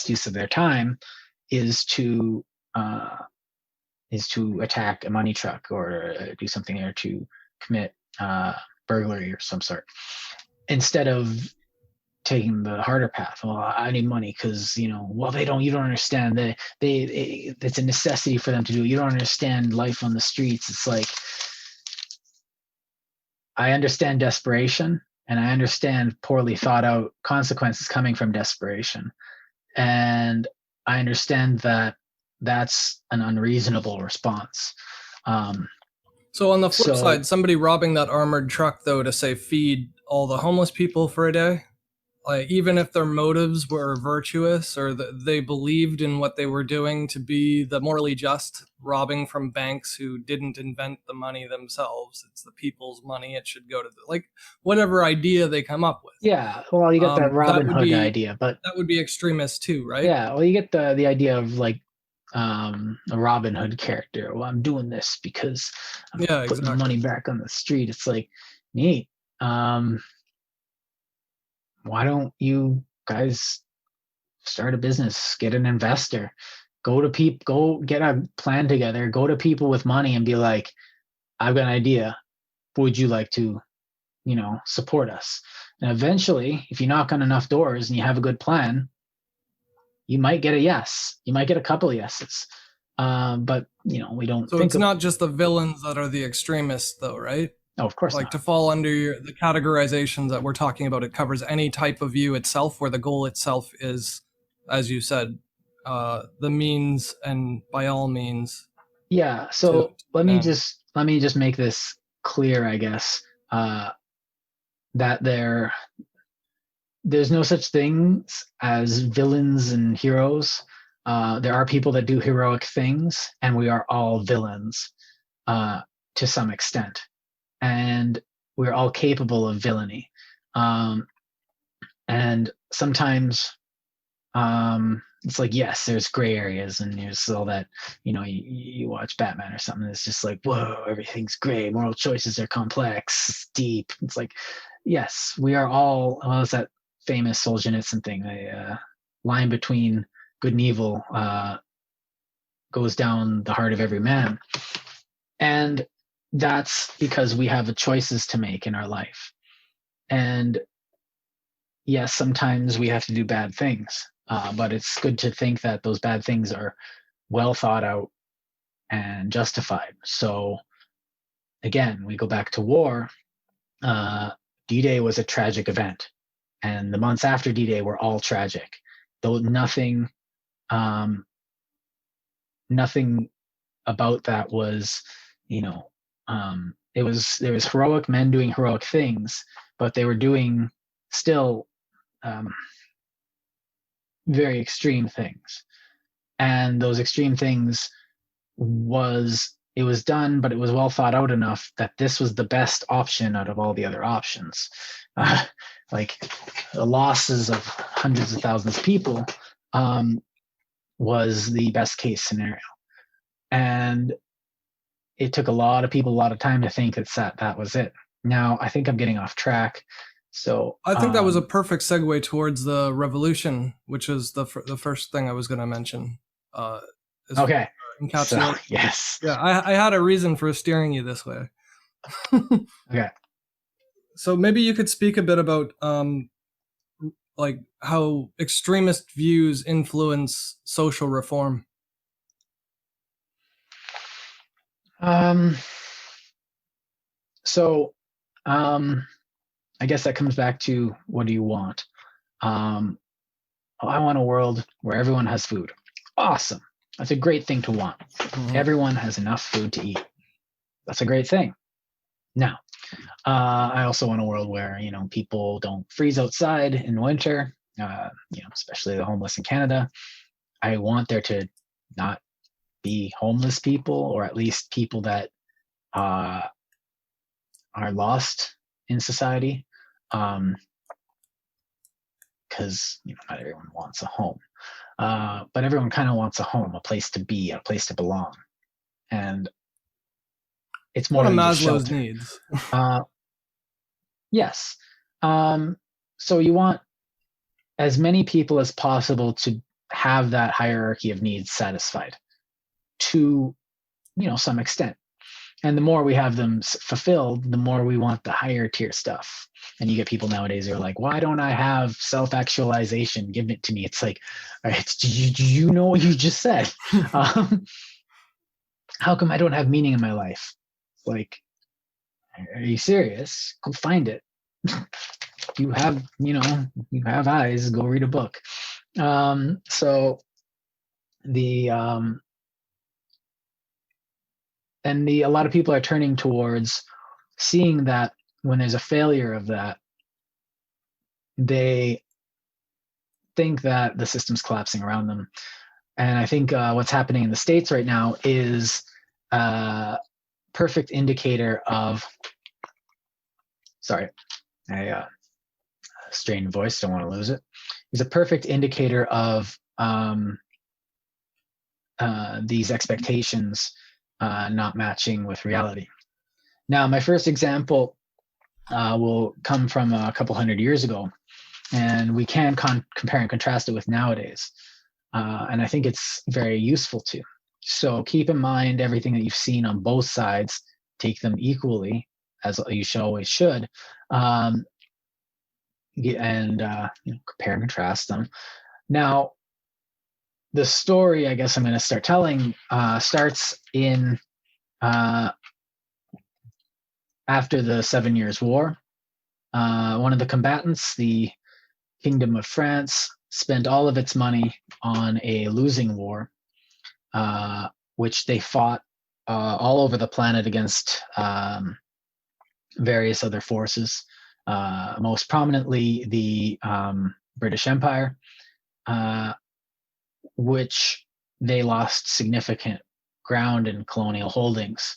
use of their time is to attack a money truck or do something there to commit burglary or some sort, instead of taking the harder path. Well, I need money because, you don't understand that it's a necessity for them to do it. You don't understand life on the streets. It's like, I understand desperation, and I understand poorly thought out consequences coming from desperation. And I understand that that's an unreasonable response.
So on the flip side, somebody robbing that armored truck, though, to say feed all the homeless people for a day, like even if their motives were virtuous or they believed in what they were doing to be the morally just, robbing from banks who didn't invent the money themselves, it's the people's money, it should go to whatever idea they come up with.
Yeah, well, you get that Robin Hood idea, but
that would be extremist too, right?
Yeah, well, you get the idea of like a Robin Hood character. Well, I'm doing this because I'm putting the money back on the street. It's like, neat. Why don't you guys start a business, get an investor, go get a plan together, go to people with money and be like, I've got an idea. Would you like to, support us? And eventually, if you knock on enough doors and you have a good plan, you might get a yes. You might get a couple of yeses. But, we don't
think it's not just the villains that are the extremists though, right?
No, of course not.
To fall under the categorizations that we're talking about, it covers any type of view itself where the goal itself is, as you said, the means, and by all means.
Yeah. So let me just make this clear, I guess, that there's no such things as villains and heroes. There are people that do heroic things, and we are all villains to some extent. And we're all capable of villainy. And sometimes it's like, yes, there's gray areas, and there's all that, you watch Batman or something, it's just like, whoa, everything's gray, moral choices are complex, deep. It's like, yes, we are all, well, it's that famous Solzhenitsyn thing, the line between good and evil goes down the heart of every man. And that's because we have choices to make in our life. And yes, sometimes we have to do bad things, but it's good to think that those bad things are well thought out and justified. So again, we go back to war. D-Day was a tragic event, and the months after D-Day were all tragic. Though nothing about that was, there was heroic men doing heroic things, but they were doing still very extreme things. And those extreme things it was done, but it was well thought out enough that this was the best option out of all the other options. Like the losses of hundreds of thousands of people was the best case scenario. And it took a lot of people a lot of time to think that was it. Now, I think I'm getting off track. So
I think that was a perfect segue towards the revolution, which is the first thing I was going to mention.
Okay.
So,
yes.
Yeah, I had a reason for steering you this way.
Okay.
So maybe you could speak a bit about like how extremist views influence social reform.
So I guess that comes back to, what do you want? I want a world where everyone has food. Awesome. That's a great thing to want. Mm-hmm. Everyone has enough food to eat. That's a great thing. Now, I also want a world where, people don't freeze outside in winter, especially the homeless in Canada. I want there to not be homeless people, or at least people that are lost in society, because not everyone wants a home, but everyone kind of wants a home, a place to be, a place to belong, and it's more than Maslow's
needs.
Yes. So you want as many people as possible to have that hierarchy of needs satisfied to some extent. And the more we have them fulfilled, the more we want the higher tier stuff. And you get people nowadays who are like, why don't I have self-actualization? Give it to me. It's like, all right, do you know what you just said? How come I don't have meaning in my life? Like, are you serious? Go find it. You have eyes, go read a book. So a lot of people are turning towards seeing that when there's a failure of that, they think that the system's collapsing around them. And I think what's happening in the States right now is a perfect indicator of, sorry, I strained voice, don't want to lose it. Is a perfect indicator of these expectations not matching with reality. Now, my first example will come from a couple hundred years ago, and we can compare and contrast it with nowadays. And I think it's very useful to. So keep in mind everything that you've seen on both sides, take them equally, as you always should, and compare and contrast them. Now, the story, I guess I'm going to start telling, starts in after the 7 Years' War. One of the combatants, the Kingdom of France, spent all of its money on a losing war, which they fought all over the planet against various other forces. most prominently the British Empire, which they lost significant ground in colonial holdings.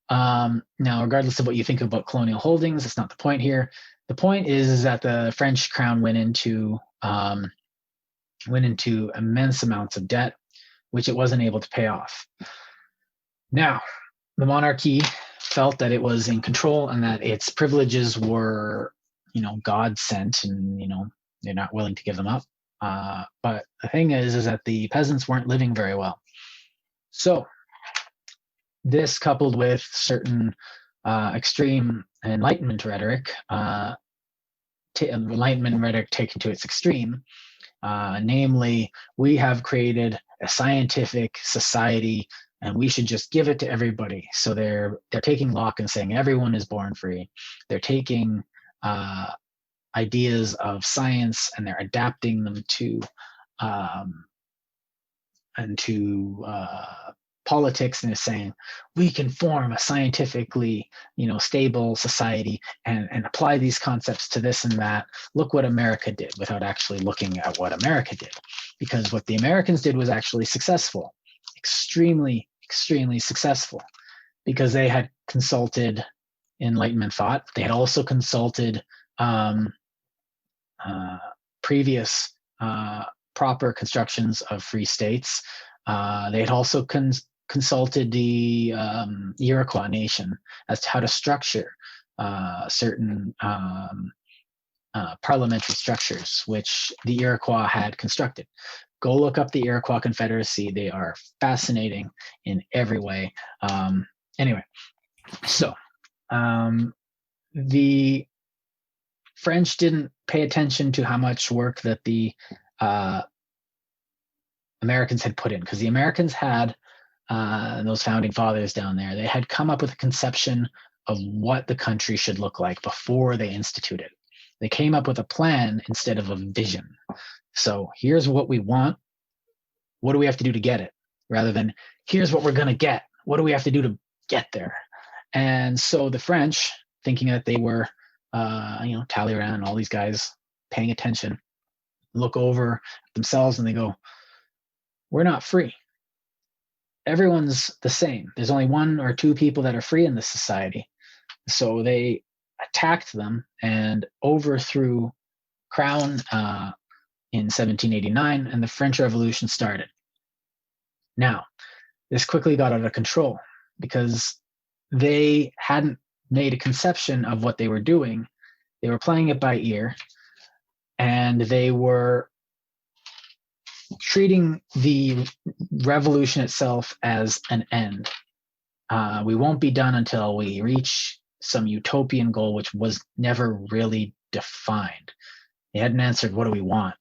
Now, regardless of what you think about colonial holdings, that's not the point here. The point is that the French crown went into immense amounts of debt, which it wasn't able to pay off. Now, the monarchy felt that it was in control and that its privileges were, God sent, and they're not willing to give them up. But the thing is that the peasants weren't living very well. So this, coupled with certain extreme Enlightenment rhetoric, Enlightenment rhetoric taken to its extreme, namely, we have created a scientific society and we should just give it to everybody. So they're taking Locke and saying everyone is born free. They're taking ideas of science and they're adapting them to politics, and is saying we can form a scientifically stable society and apply these concepts to this and that. Look what America did, without actually looking at what America did, because what the Americans did was actually successful, extremely successful, because they had consulted Enlightenment thought. They had also consulted previous proper constructions of free states. They had also consulted the Iroquois nation as to how to structure certain parliamentary structures, which the Iroquois had constructed. Go look up the Iroquois Confederacy. They are fascinating in every way. Anyway, so the French didn't pay attention to how much work that the Americans had put in, because the Americans had those founding fathers down there, they had come up with a conception of what the country should look like before they instituted. They came up with a plan instead of a vision. So here's what we want. What do we have to do to get it? Rather than here's what we're going to get. What do we have to do to get there? And so the French, thinking that they were, Talleyrand and all these guys paying attention, look over themselves and they go, we're not free. Everyone's the same. There's only one or two people that are free in this society. So they attacked them and overthrew Crown in 1789, and the French Revolution started. Now, this quickly got out of control because they hadn't made a conception of what they were doing. They were playing it by ear, and they were treating the revolution itself as an end. We won't be done until we reach some utopian goal, which was never really defined. They hadn't answered, what do we want?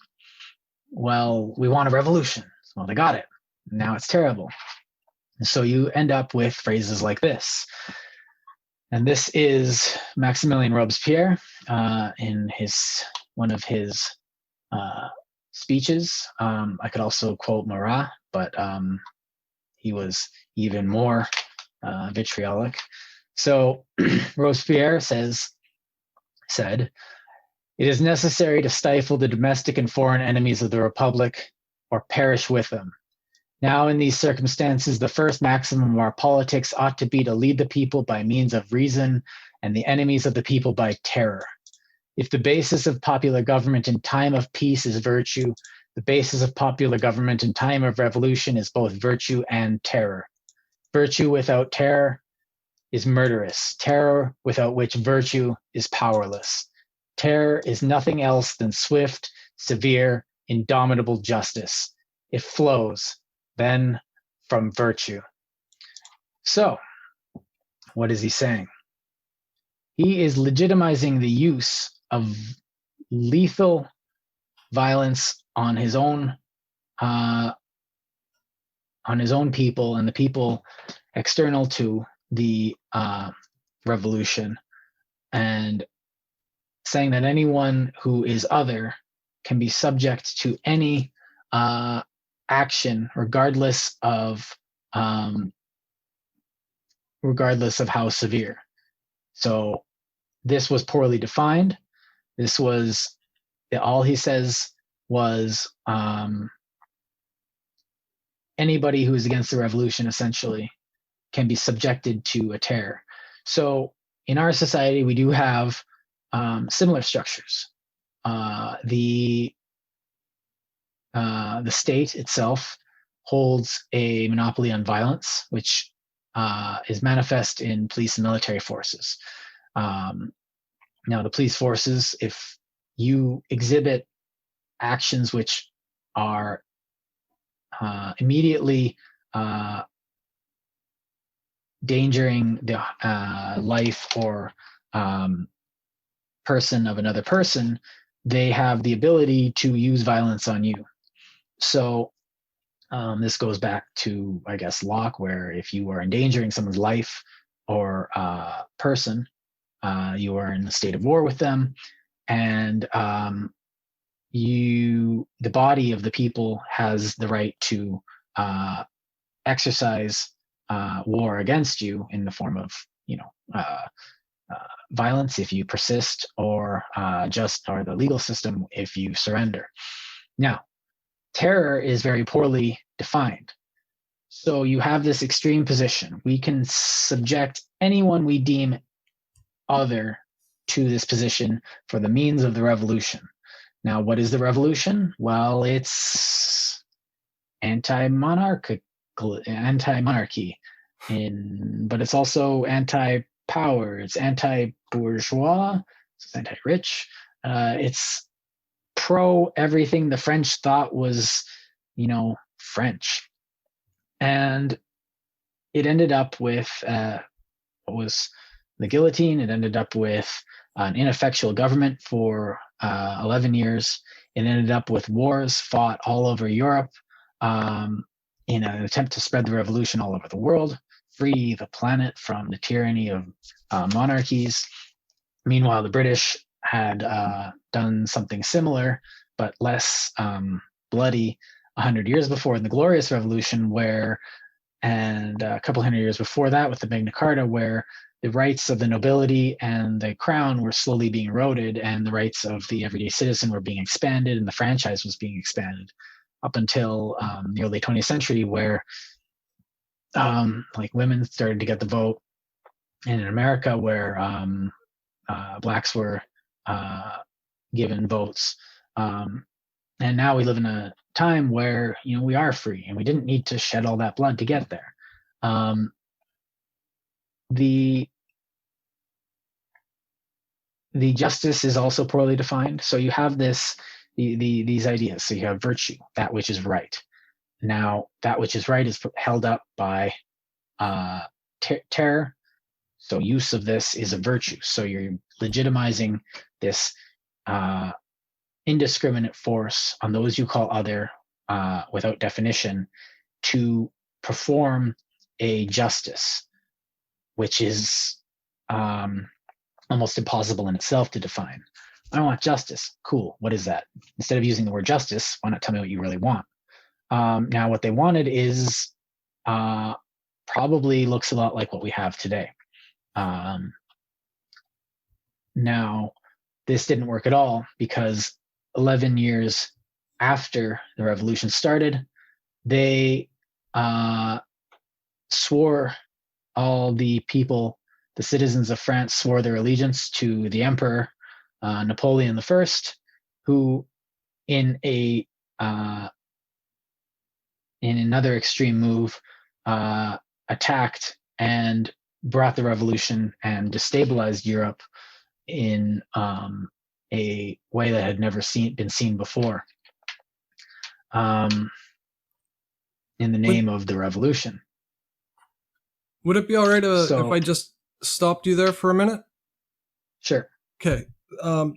Well, we want a revolution. Well, they got it. Now it's terrible. So you end up with phrases like this. And this is Maximilien Robespierre in one of his speeches. I could also quote Marat, but he was even more vitriolic. So Robespierre said, "It is necessary to stifle the domestic and foreign enemies of the Republic or perish with them. Now, in these circumstances, the first maximum of our politics ought to be to lead the people by means of reason and the enemies of the people by terror. If the basis of popular government in time of peace is virtue, the basis of popular government in time of revolution is both virtue and terror. Virtue without terror is murderous. Terror without which virtue is powerless. Terror is nothing else than swift, severe, indomitable justice. It flows then from virtue." So, what is he saying? He is legitimizing the use of lethal violence on his own people and the people external to the revolution, and saying that anyone who is other can be subject to any action, regardless of how severe. So this was poorly defined. This was all he says was anybody who is against the revolution essentially can be subjected to a terror. So in our society, we do have similar structures. The state itself holds a monopoly on violence, which is manifest in police and military forces. Now, the police forces, if you exhibit actions which are immediately endangering the life or person of another person, they have the ability to use violence on you. So this goes back to, I guess, Locke, where if you are endangering someone's life or person, you are in a state of war with them, and the body of the people has the right to exercise war against you in the form of, violence if you persist, or the legal system if you surrender. Now, terror is very poorly defined. So you have this extreme position. We can subject anyone we deem other to this position for the means of the revolution. Now, what is the revolution? Well, it's anti-monarchy, but it's also anti-power. It's anti-bourgeois. It's anti-rich. It's pro everything the French thought was, French. And it ended up with what was the guillotine. It ended up with an ineffectual government for 11 years. It ended up with wars fought all over Europe in an attempt to spread the revolution all over the world, free the planet from the tyranny of monarchies. Meanwhile, the British had done something similar, but less bloody 100 years before in the Glorious Revolution, and a couple hundred years before that with the Magna Carta, where the rights of the nobility and the crown were slowly being eroded, and the rights of the everyday citizen were being expanded, and the franchise was being expanded up until the early 20th century, where women started to get the vote, and in America, where blacks were given votes. And now we live in a time where, we are free, and we didn't need to shed all that blood to get there. The justice is also poorly defined. So you have these ideas. So you have virtue, that which is right. Now, that which is right is held up by terror. So use of this is a virtue. So you're legitimizing this indiscriminate force on those you call other without definition to perform a justice, which is almost impossible in itself to define. I want justice. Cool. What is that? Instead of using the word justice, why not tell me what you really want? Now, what they wanted is probably looks a lot like what we have today. Now, this didn't work at all, because 11 years after the revolution started, they swore, all the people, the citizens of France, swore their allegiance to the emperor, Napoleon I, who in another extreme move attacked and brought the revolution and destabilized Europe in a way that had never been seen before, in the name of the revolution.
Would it be all right if I just stopped you there for a minute?
Sure.
Okay.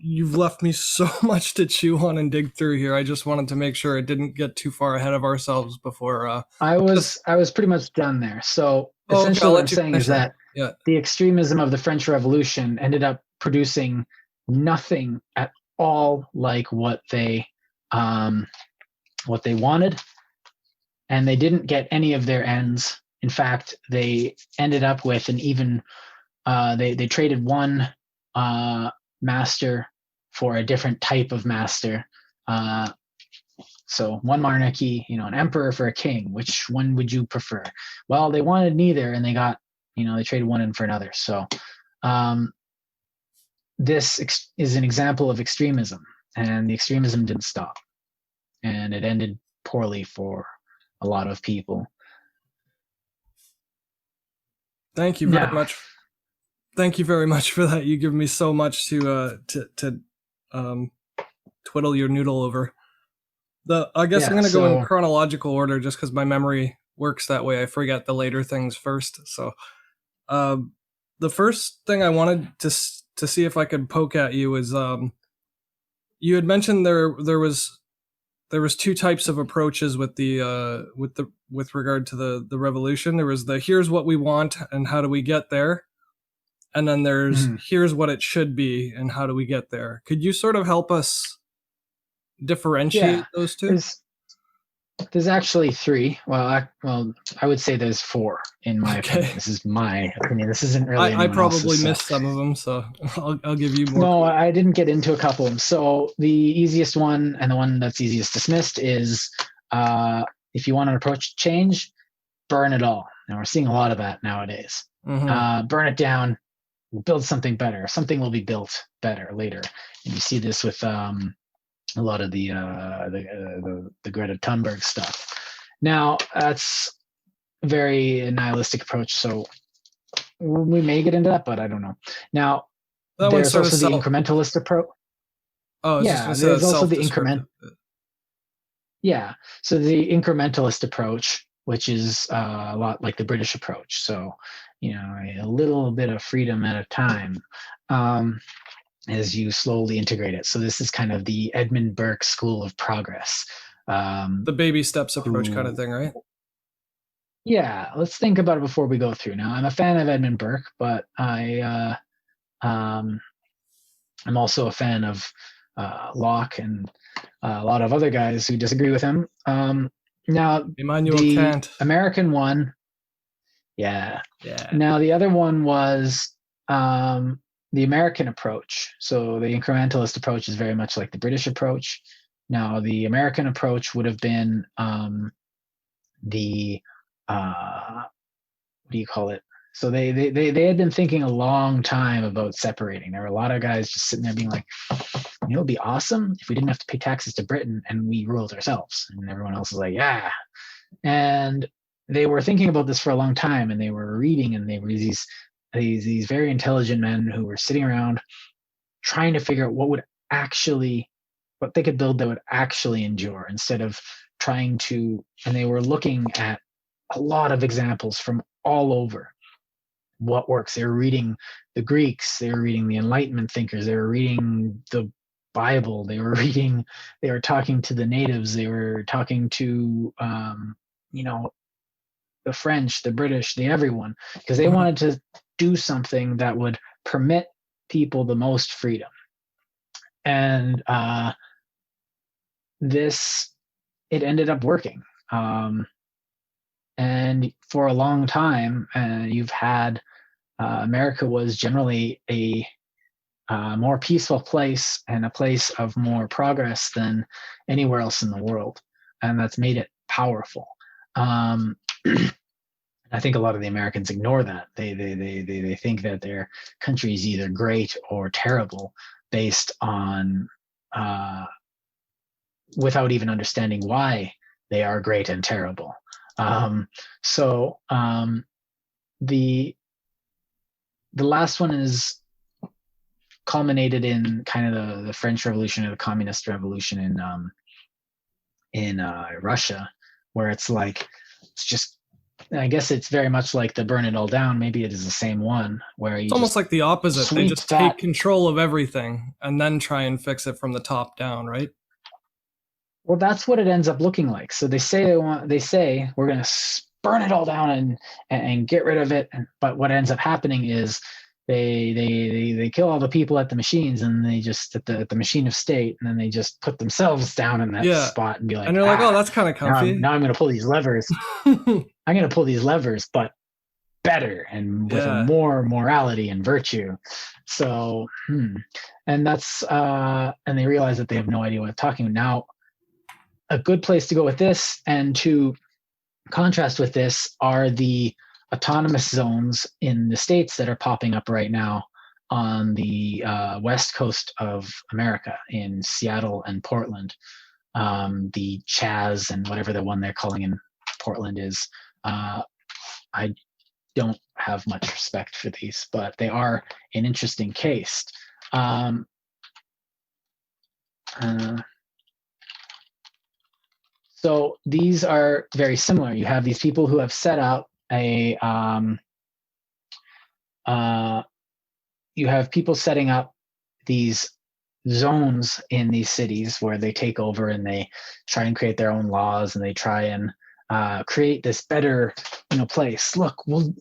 You've left me so much to chew on and dig through here. I just wanted to make sure it didn't get too far ahead of ourselves before.
I was pretty much done there. So essentially, what I'm saying is that the extremism of the French Revolution ended up producing nothing at all like what they wanted, and they didn't get any of their ends. In fact, they ended up with an even they traded one master for a different type of master. So one monarchy, an emperor for a king. Which one would you prefer? Well, they wanted neither, and they got, they traded one in for another. So this is an example of extremism, and the extremism didn't stop, and it ended poorly for a lot of people.
Thank you very much. Thank you very much for that. You give me so much to twiddle your noodle over. I guess I'm going to go in chronological order just because my memory works that way. I forget the later things first. So the first thing I wanted to see if I could poke at you is you had mentioned there was two types of approaches with regard to the revolution. There was the here's what we want and how do we get there, and then there's here's what it should be and how do we get there. Could you sort of help us differentiate those two?
There's actually three. Well, I would say there's four in my opinion. This is my opinion. This isn't really.
I probably missed some of them, so I'll give you more.
No, I didn't get into a couple of them. So the easiest one and the one that's easiest dismissed is if you want an approach to change, burn it all. Now we're seeing a lot of that nowadays. Burn it down, build something better. Something will be built better later. And you see this with a lot of the Greta Thunberg stuff. Now that's a very nihilistic approach, so we may get into that, but I don't know. Now there's also the incrementalist approach.
Oh, yeah, there's also the increment.
Yeah, so the incrementalist approach, which is a lot like the British approach. So a little bit of freedom at a time. As you slowly integrate it. So this is kind of the Edmund Burke school of progress.
The baby steps approach kind of thing, right?
Yeah, let's think about it before we go through. Now, I'm a fan of Edmund Burke, but I'm also a fan of Locke and a lot of other guys who disagree with him. Now,
Immanuel
the
Kant.
American one, yeah. Now, the other one was the American approach. So the incrementalist approach is very much like the British approach. Now, the American approach would have been the what do you call it? So they had been thinking a long time about separating. There were a lot of guys just sitting there being like, it'd be awesome if we didn't have to pay taxes to Britain and we ruled ourselves. And everyone else is like, yeah. And they were thinking about this for a long time, and they were reading, and they were these very intelligent men who were sitting around trying to figure out what they could build that would actually endure, instead of trying to, and they were looking at a lot of examples from all over what works. They were reading the Greeks, they were reading the Enlightenment thinkers, they were reading the Bible, they were talking to the natives, they were talking to the French, the British, the everyone, because they wanted to do something that would permit people the most freedom. And it ended up working. And for a long time, you've had America was generally a more peaceful place and a place of more progress than anywhere else in the world. And that's made it powerful. I think a lot of the Americans ignore that. They think that their country is either great or terrible based on without even understanding why they are great and terrible. The last one is culminated in kind of the French Revolution or the Communist Revolution in Russia, where it's like, I guess it's very much like the burn it all down. Maybe it is the same one where it's
almost like the opposite. They just take control of everything and then try and fix it from the top down, right?
Well, that's what it ends up looking like. So they say we're going to burn it all down and get rid of it. But what ends up happening is they kill all the people at the machines, and they just at the machine of state, and then they just put themselves down in that spot and be like,
and they're like, oh, that's kind of comfy.
Now I'm going to pull these levers. I'm going to pull these levers, but better and with a
Yeah.
more morality and virtue. So, and that's and they realize that they have no idea what they're talking about. Now, a good place to go with this, and to contrast with this, are the autonomous zones in the states that are popping up right now on the west coast of America, in Seattle and Portland. The Chaz and whatever the one they're calling in Portland is. I don't have much respect for these, but they are an interesting case. So these are very similar. You have these people who have set up a you have people setting up these zones in these cities where they take over and they try and create their own laws, and they try and create this better, place. Look, we'll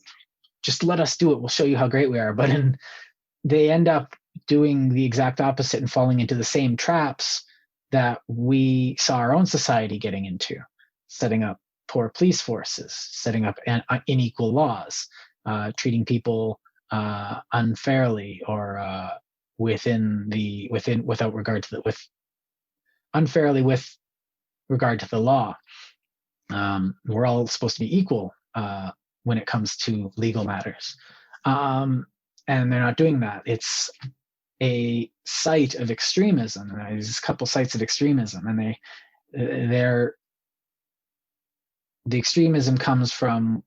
just let us do it. We'll show you how great we are. But they end up doing the exact opposite and falling into the same traps that we saw our own society getting into, setting up poor police forces, setting up unequal laws, treating people unfairly, or without regard to unfairly with regard to the law. We're all supposed to be equal when it comes to legal matters, and they're not doing that. It's a site of extremism. There's a couple sites of extremism, and the extremism comes from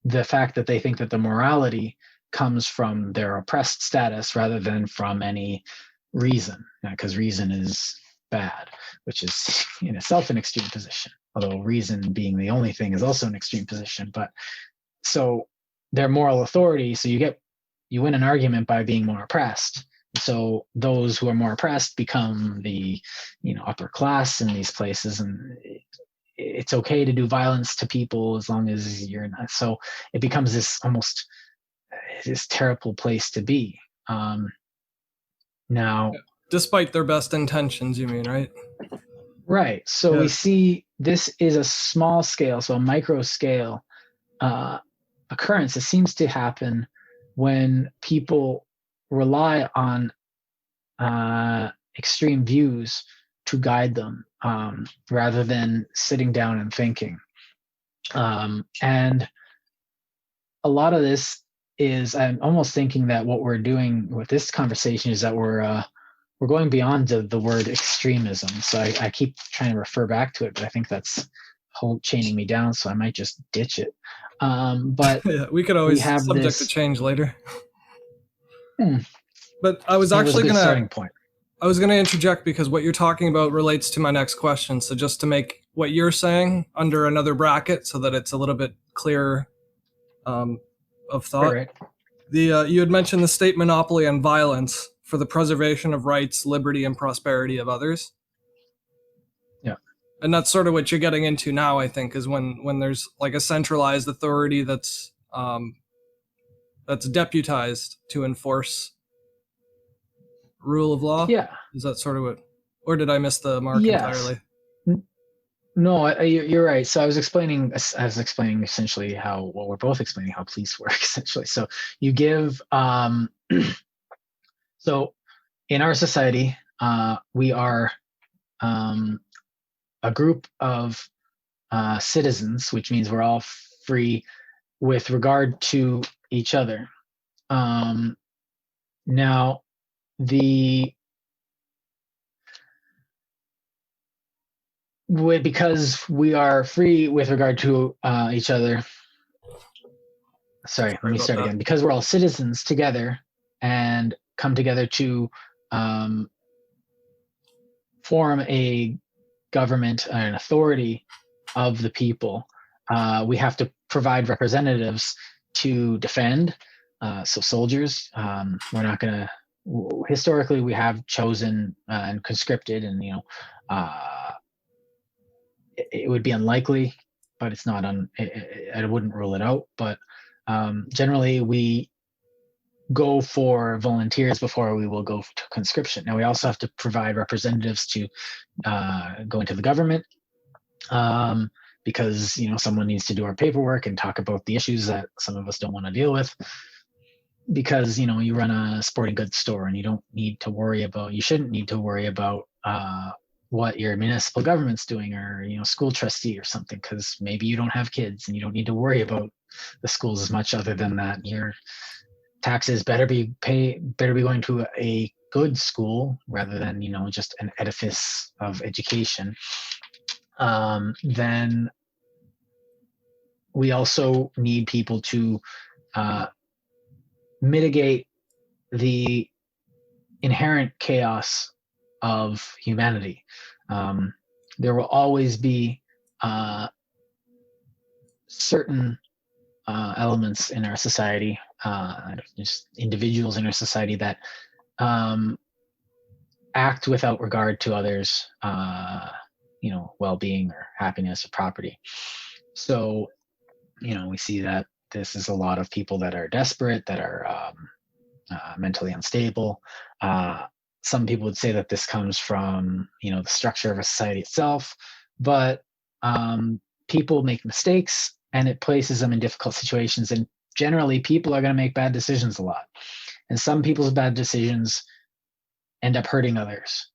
the fact that they think that the morality comes from their oppressed status rather than from any reason, because reason is bad, which is in itself an extreme position, although reason being the only thing is also an extreme position. But so their moral authority, so you win an argument by being more oppressed. So those who are more oppressed become the upper class in these places, and it's okay to do violence to people as long as you're not. So it becomes this terrible place to be. Now,
despite their best intentions, you mean, right?
Right. So we see this is a small scale, so a micro scale occurrence. It seems to happen when people rely on extreme views to guide them, rather than sitting down and thinking. And a lot of this is, I'm almost thinking that what we're doing with this conversation is that we're going beyond the word extremism. So I keep trying to refer back to it, but I think that's chaining me down, so I might just ditch it. But
yeah, we could always
have
subject to change later.
Hmm.
But I was actually
a good starting point.
I was going to interject because what you're talking about relates to my next question. So just to make what you're saying under another bracket so that it's a little bit clearer of thought.
Right.
You had mentioned the state monopoly on violence for the preservation of rights, liberty, and prosperity of others.
Yeah.
And that's sort of what you're getting into now, I think, is when there's like a centralized authority that's deputized to enforce rule of law.
Yeah.
Is that sort of what, or did I miss the mark entirely?
No, you're right. So I was explaining essentially we're both explaining how police work, essentially. So you give, so in our society, we are a group of citizens, which means we're all free with regard to each other. Now, because we are free with regard to each other. Sorry, let me start again. Because we're all citizens together and come together to form a government, an authority of the people, we have to provide representatives to defend. So soldiers, we're not going to. Historically, we have chosen and conscripted, and it would be unlikely, but it's not I wouldn't rule it out. But generally, we go for volunteers before we will go to conscription. Now, we also have to provide representatives to go into the government. because, someone needs to do our paperwork and talk about the issues that some of us don't want to deal with. Because, you run a sporting goods store and you shouldn't need to worry about what your municipal government's doing, or, school trustee or something, because maybe you don't have kids and you don't need to worry about the schools as much. Other than that, your taxes better be going to a good school rather than, just an edifice of education. Then we also need people to mitigate the inherent chaos of humanity. There will always be certain elements in our society, just individuals in our society that act without regard to others, well-being or happiness or property. So, we see that this is a lot of people that are desperate, that are mentally unstable. Some people would say that this comes from, the structure of a society itself, but people make mistakes and it places them in difficult situations. And generally, people are going to make bad decisions a lot. And some people's bad decisions end up hurting others.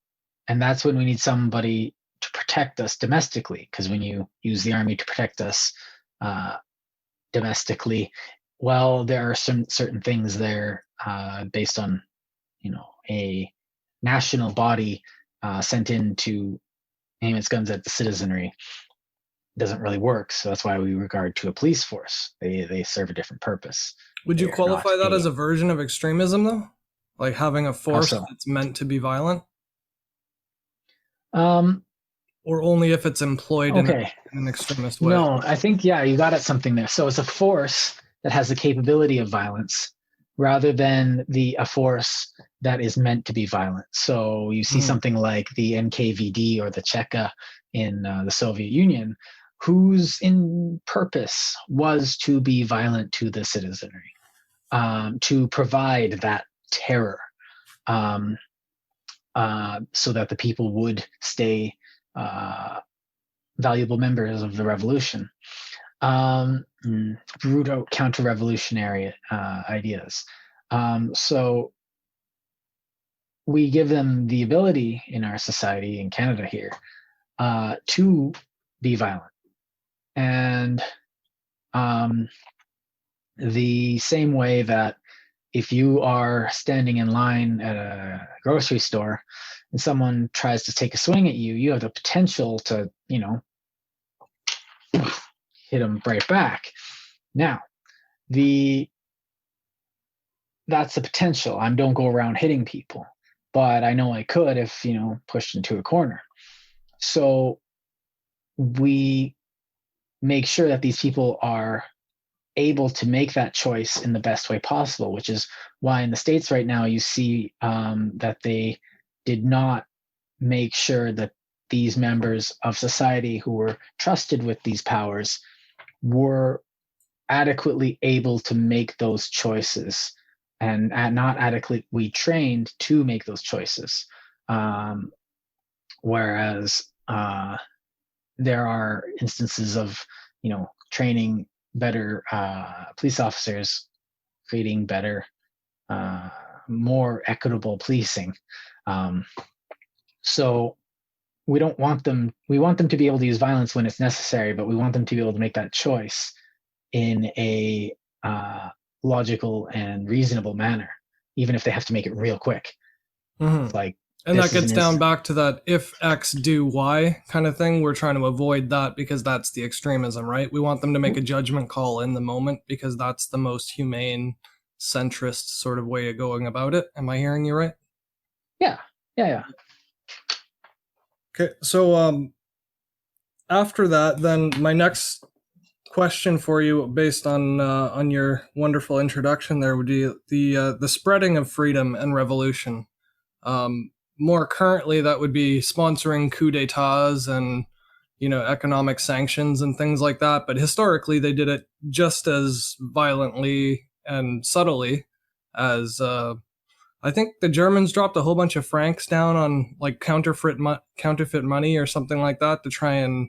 And that's when we need somebody to protect us domestically, because when you use the army to protect us domestically, well, there are some certain things there based on, a national body sent in to aim its guns at the citizenry. Doesn't really work. So that's why we regard to a police force. They serve a different purpose.
Would you qualify that as a version of extremism, though? Like having a force that's meant to be violent? Or only if it's employed in an extremist way?
No, I think, you got at something there. So it's a force that has the capability of violence rather than a force that is meant to be violent. So you see something like the NKVD or the Cheka in the Soviet Union, whose in purpose was to be violent to the citizenry, to provide that terror, so that the people would stay valuable members of the revolution. Root out counter-revolutionary ideas. So we give them the ability in our society, in Canada here, to be violent. And the same way that if you are standing in line at a grocery store and someone tries to take a swing at you, you have the potential to, hit them right back. Now, that's the potential. I don't go around hitting people, but I know I could if, pushed into a corner. So we make sure that these people are able to make that choice in the best way possible, which is why in the States right now you see that they did not make sure that these members of society who were trusted with these powers were adequately able to make those choices and not adequately trained to make those choices. Whereas there are instances of, training better police officers, creating better, more equitable policing. So we want them to be able to use violence when it's necessary, but we want them to be able to make that choice in a logical and reasonable manner, even if they have to make it real quick. Like,
and that gets down back to that if X do Y kind of thing. We're trying to avoid that because that's the extremism, right? We want them to make a judgment call in the moment because that's the most humane, centrist sort of way of going about it. Am I hearing you right?
Yeah.
Okay, so after that, then my next question for you, based on your wonderful introduction there, would be the spreading of freedom and revolution. More currently, that would be sponsoring coup d'états and economic sanctions and things like that. But historically, they did it just as violently and subtly as I think the Germans dropped a whole bunch of francs down on like counterfeit money or something like that to try and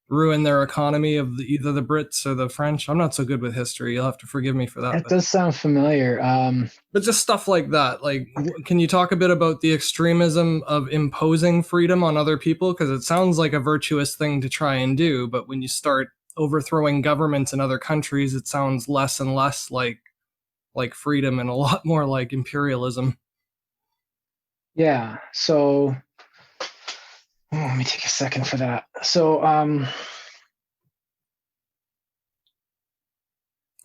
ruin their economy of either the Brits or the French. I'm not so good with history. You'll have to forgive me for that.
It does sound familiar.
But just stuff like that. Like, can you talk a bit about the extremism of imposing freedom on other people? Because it sounds like a virtuous thing to try and do, but when you start overthrowing governments in other countries, it sounds less and less like freedom and a lot more like imperialism.
Yeah. So let me take a second for that. So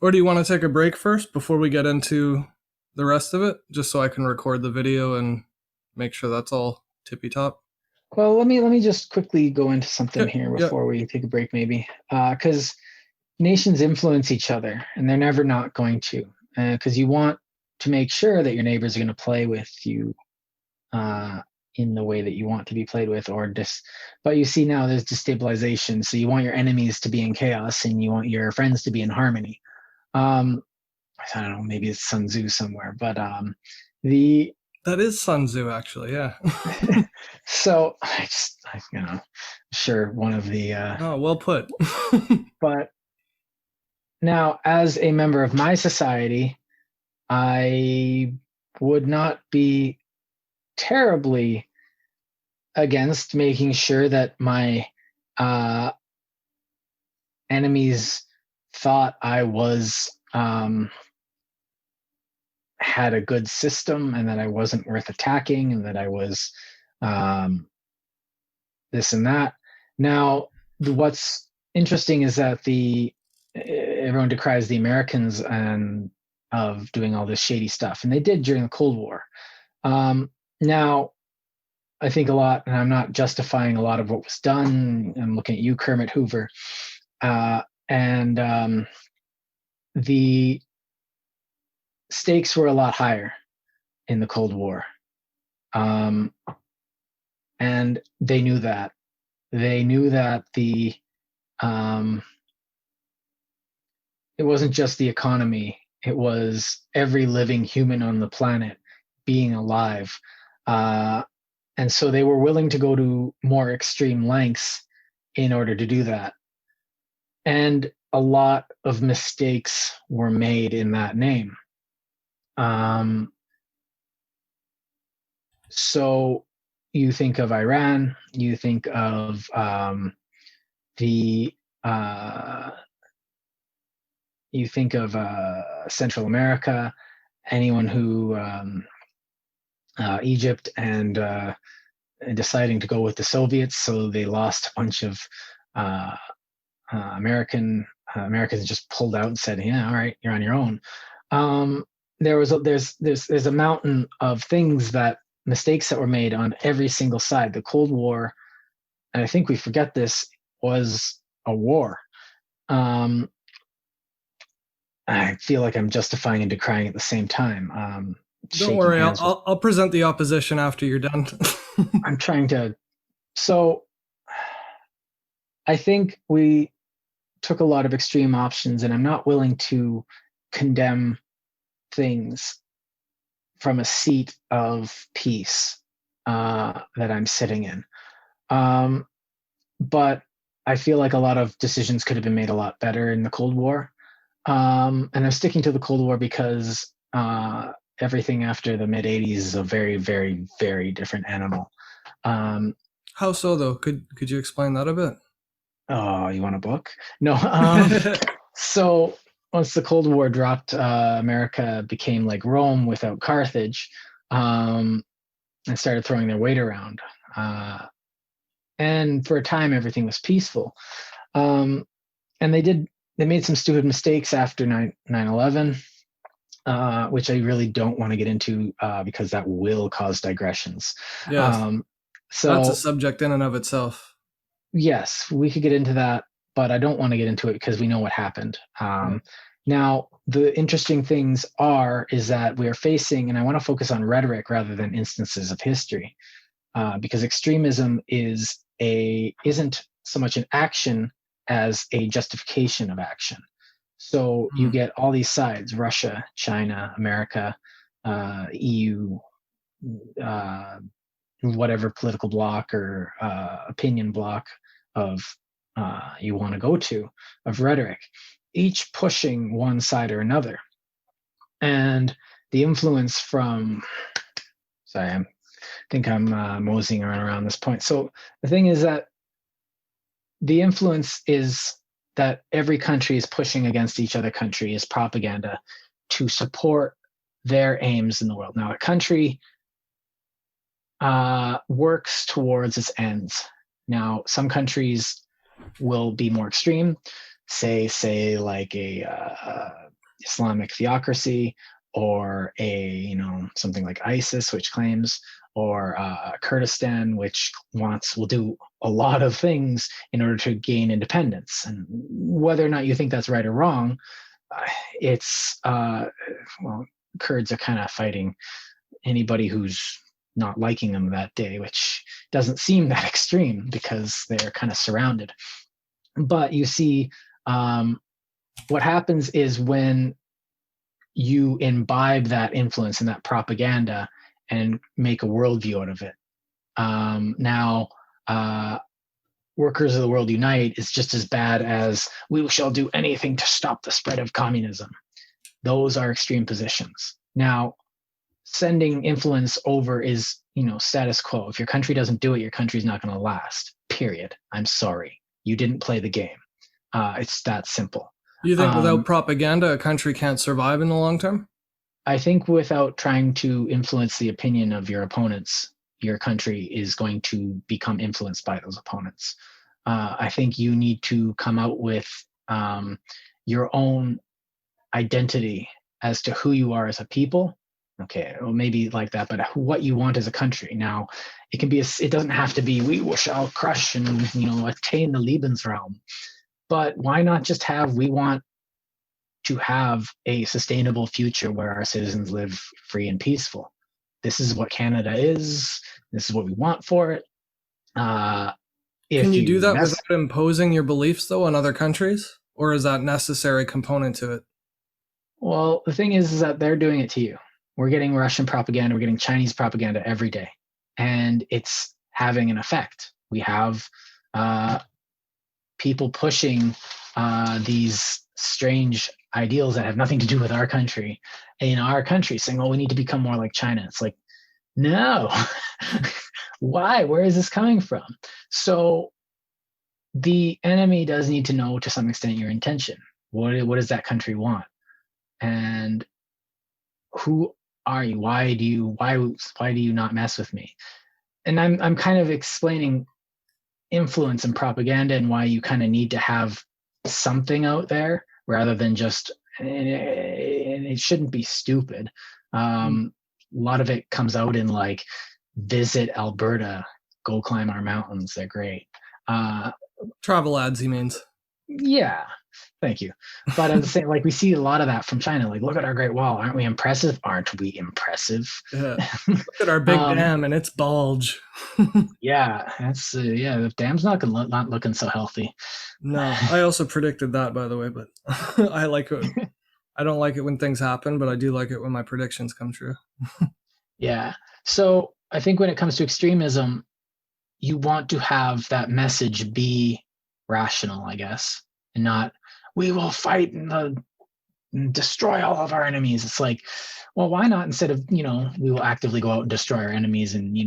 or do you want to take a break first before we get into the rest of it, just so I can record the video and make sure that's all tippy top?
well, let me just quickly go into something
Okay,
here
yeah.
before we take a break, maybe, because nations influence each other, and they're never not going to, because you want to make sure that your neighbors are going to play with you in the way that you want to be played with, but you see now there's destabilization, so you want your enemies to be in chaos and you want your friends to be in harmony. I don't know, maybe it's Sun Tzu somewhere, but the
That is Sun Tzu, actually, yeah.
so sure, one of the
Oh, well put.
but now, as a member of my society, I would not be terribly against making sure that my uh, enemies thought I was had a good system and that I wasn't worth attacking and that I was this and that. Now, what's interesting is that everyone decries the Americans and of doing all this shady stuff, and they did during the Cold War. Now, I think a lot, and I'm not justifying a lot of what was done. I'm looking at you, Kermit Hoover, and the stakes were a lot higher in the Cold War, and they knew that. They knew that it wasn't just the economy; it was every living human on the planet being alive. And so they were willing to go to more extreme lengths in order to do that. And a lot of mistakes were made in that name. So you think of Iran, you think of the you think of Central America, anyone who Egypt and deciding to go with the Soviets, so they lost a bunch of Americans just pulled out and said, "Yeah, all right, you're on your own." There's a mountain of things mistakes that were made on every single side. The Cold War, and I think we forget this, was a war. I feel like I'm justifying and decrying at the same time.
Don't worry, I'll present the opposition after you're done.
I'm trying to. So I think we took a lot of extreme options, and I'm not willing to condemn things from a seat of peace that I'm sitting in. But I feel like a lot of decisions could have been made a lot better in the Cold War. And I'm sticking to the Cold War because everything after the mid 80s is a very, very, very different animal.
How so, though? Could you explain that a bit?
Oh, you want a book? No. So once the Cold War dropped, America became like Rome without Carthage, and started throwing their weight around. And for a time, everything was peaceful. And they made some stupid mistakes after 9/11, which I really don't want to get into because that will cause digressions.
Yes.
So
that's a subject in and of itself.
Yes, we could get into that, but I don't want to get into it because we know what happened. Now, the interesting things is that we are facing, and I want to focus on rhetoric rather than instances of history, because extremism isn't so much an action as a justification of action. So you get all these sides: Russia, China, America, EU, whatever political bloc or opinion bloc of you want to go to of rhetoric, each pushing one side or another. And the influence from, sorry, I think I'm moseying around this point. So the thing is that the influence is that every country is pushing against each other country is propaganda to support their aims in the world. Now, a country works towards its ends. Now, some countries will be more extreme, say like a Islamic theocracy, or something like ISIS, which claims, or Kurdistan, which will do a lot of things in order to gain independence. And whether or not you think that's right or wrong, it's Kurds are kind of fighting anybody who's not liking them that day, which doesn't seem that extreme because they're kind of surrounded. But you see, what happens is when you imbibe that influence and that propaganda and make a worldview out of it. Now, Workers of the World Unite is just as bad as we shall do anything to stop the spread of communism. Those are extreme positions. Now, sending influence over is, status quo. If your country doesn't do it, your country's not going to last, period. I'm sorry. You didn't play the game. It's that simple.
You think without propaganda, a country can't survive in the long term?
I think without trying to influence the opinion of your opponents, your country is going to become influenced by those opponents. I think you need to come out with your own identity as to who you are as a people. Okay, well, maybe like that, but what you want as a country. Now, it can be. It doesn't have to be. We shall crush and attain the Lebensraum. But why not just have? We want to have a sustainable future where our citizens live free and peaceful. This is what Canada is. This is what we want for it.
Can you do that without imposing your beliefs, though, on other countries? Or is that a necessary component to it?
Well, the thing is that they're doing it to you. We're getting Russian propaganda. We're getting Chinese propaganda every day. And it's having an effect. We have people pushing these strange ideals that have nothing to do with our country in our country, saying, well, we need to become more like China. It's like, no. Why? Where is this coming from? So the enemy does need to know to some extent your intention. What does that country want? And who are you? Why do you not mess with me? And I'm kind of explaining influence and propaganda and why you kind of need to have something out there rather than just, and it shouldn't be stupid. A lot of it comes out in like, visit Alberta, go climb our mountains, they're great.
Travel ads, he means.
Yeah, thank you. But at the same, like we see a lot of that from China. Like, look at our Great Wall, aren't we impressive? Aren't we impressive?
Yeah. Look at our big dam and its bulge.
Yeah, that's the dam's not looking so healthy.
No, I also predicted that, by the way, but I like it. I don't like it when things happen, but I do like it when my predictions come true.
Yeah. So I think when it comes to extremism, you want to have that message be rational, I guess, and not, we will fight and destroy all of our enemies. It's like, well, why not, instead of, we will actively go out and destroy our enemies and,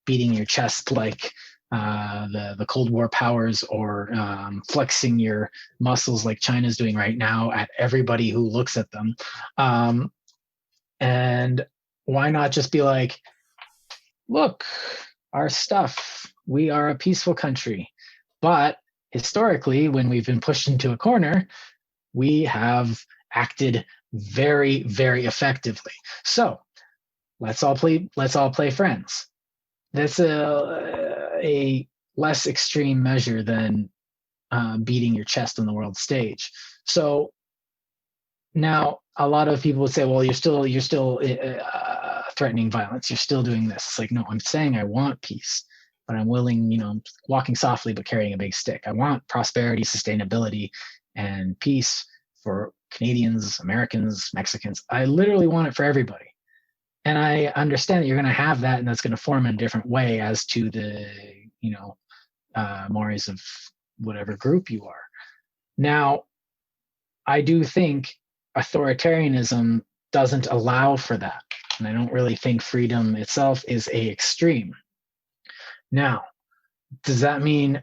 beating your chest like the Cold War powers, or flexing your muscles like China's doing right now at everybody who looks at them. And why not just be like, look, our stuff, we are a peaceful country. But historically, when we've been pushed into a corner, we have acted very, very effectively. So let's all play friends. That's a less extreme measure than beating your chest on the world stage. So now a lot of people would say, well, you're still threatening violence. You're still doing this. It's like, no, I'm saying I want peace, but I'm willing, walking softly but carrying a big stick. I want prosperity, sustainability, and peace for Canadians, Americans, Mexicans. I literally want it for everybody. And I understand that you're going to have that, and that's going to form in a different way as to the, mores of whatever group you are. Now, I do think authoritarianism doesn't allow for that. And I don't really think freedom itself is a extreme. Now, does that mean,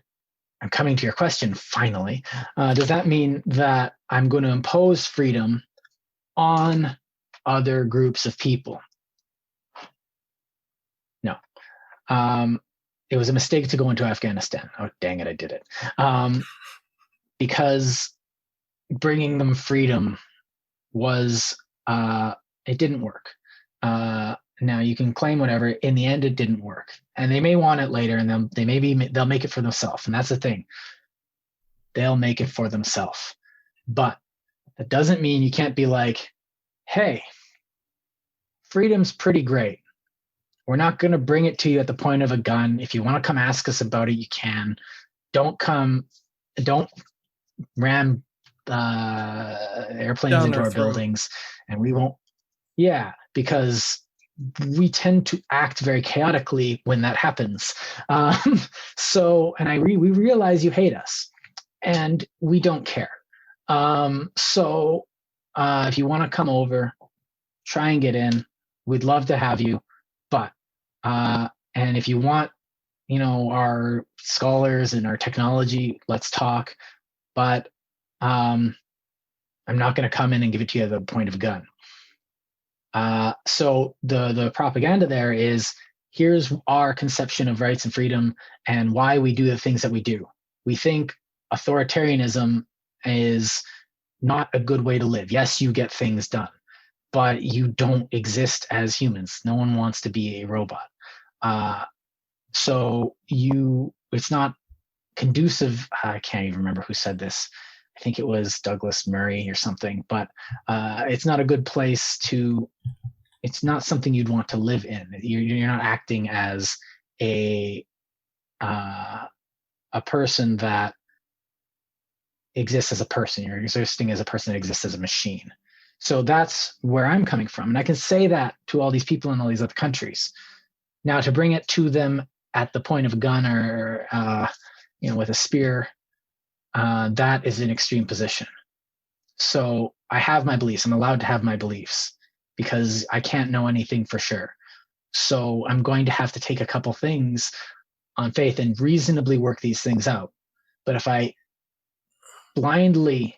I'm coming to your question finally, does that mean that I'm going to impose freedom on other groups of people? No. It was a mistake to go into Afghanistan. Oh, dang it, I did it. Because bringing them freedom was, it didn't work. Now you can claim whatever. In the end, it didn't work, and they may want it later, and they'll make it for themselves. And that's the thing; they'll make it for themselves. But that doesn't mean you can't be like, "Hey, freedom's pretty great. We're not going to bring it to you at the point of a gun. If you want to come ask us about it, you can. Don't ram airplanes into our buildings, and we won't." Yeah, because we tend to act very chaotically when that happens. We realize you hate us, and we don't care. If you want to come over, try and get in. We'd love to have you, but and if you want, our scholars and our technology, let's talk. But I'm not going to come in and give it to you at the point of a gun. So the propaganda there is, here's our conception of rights and freedom and why we do the things that we do. We think authoritarianism is not a good way to live. Yes, you get things done, but you don't exist as humans. No one wants to be a robot. It's not conducive. I can't even remember who said this. I think it was Douglas Murray or something, but it's not a good place it's not something you'd want to live in. You're not acting as a person that exists as a person. You're existing as a person that exists as a machine. So that's where I'm coming from. And I can say that to all these people in all these other countries. Now, to bring it to them at the point of a gun or with a spear, that is an extreme position. So I have my beliefs. I'm allowed to have my beliefs because I can't know anything for sure. So I'm going to have to take a couple things on faith and reasonably work these things out. But if I blindly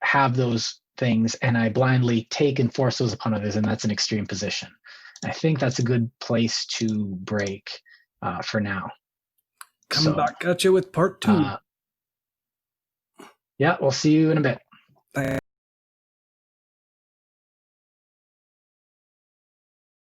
have those things and I blindly take and force those upon others, and that's an extreme position. I think that's a good place to break for now.
Come back at you with part 2.
Yeah, we'll see you in a bit.
Thanks.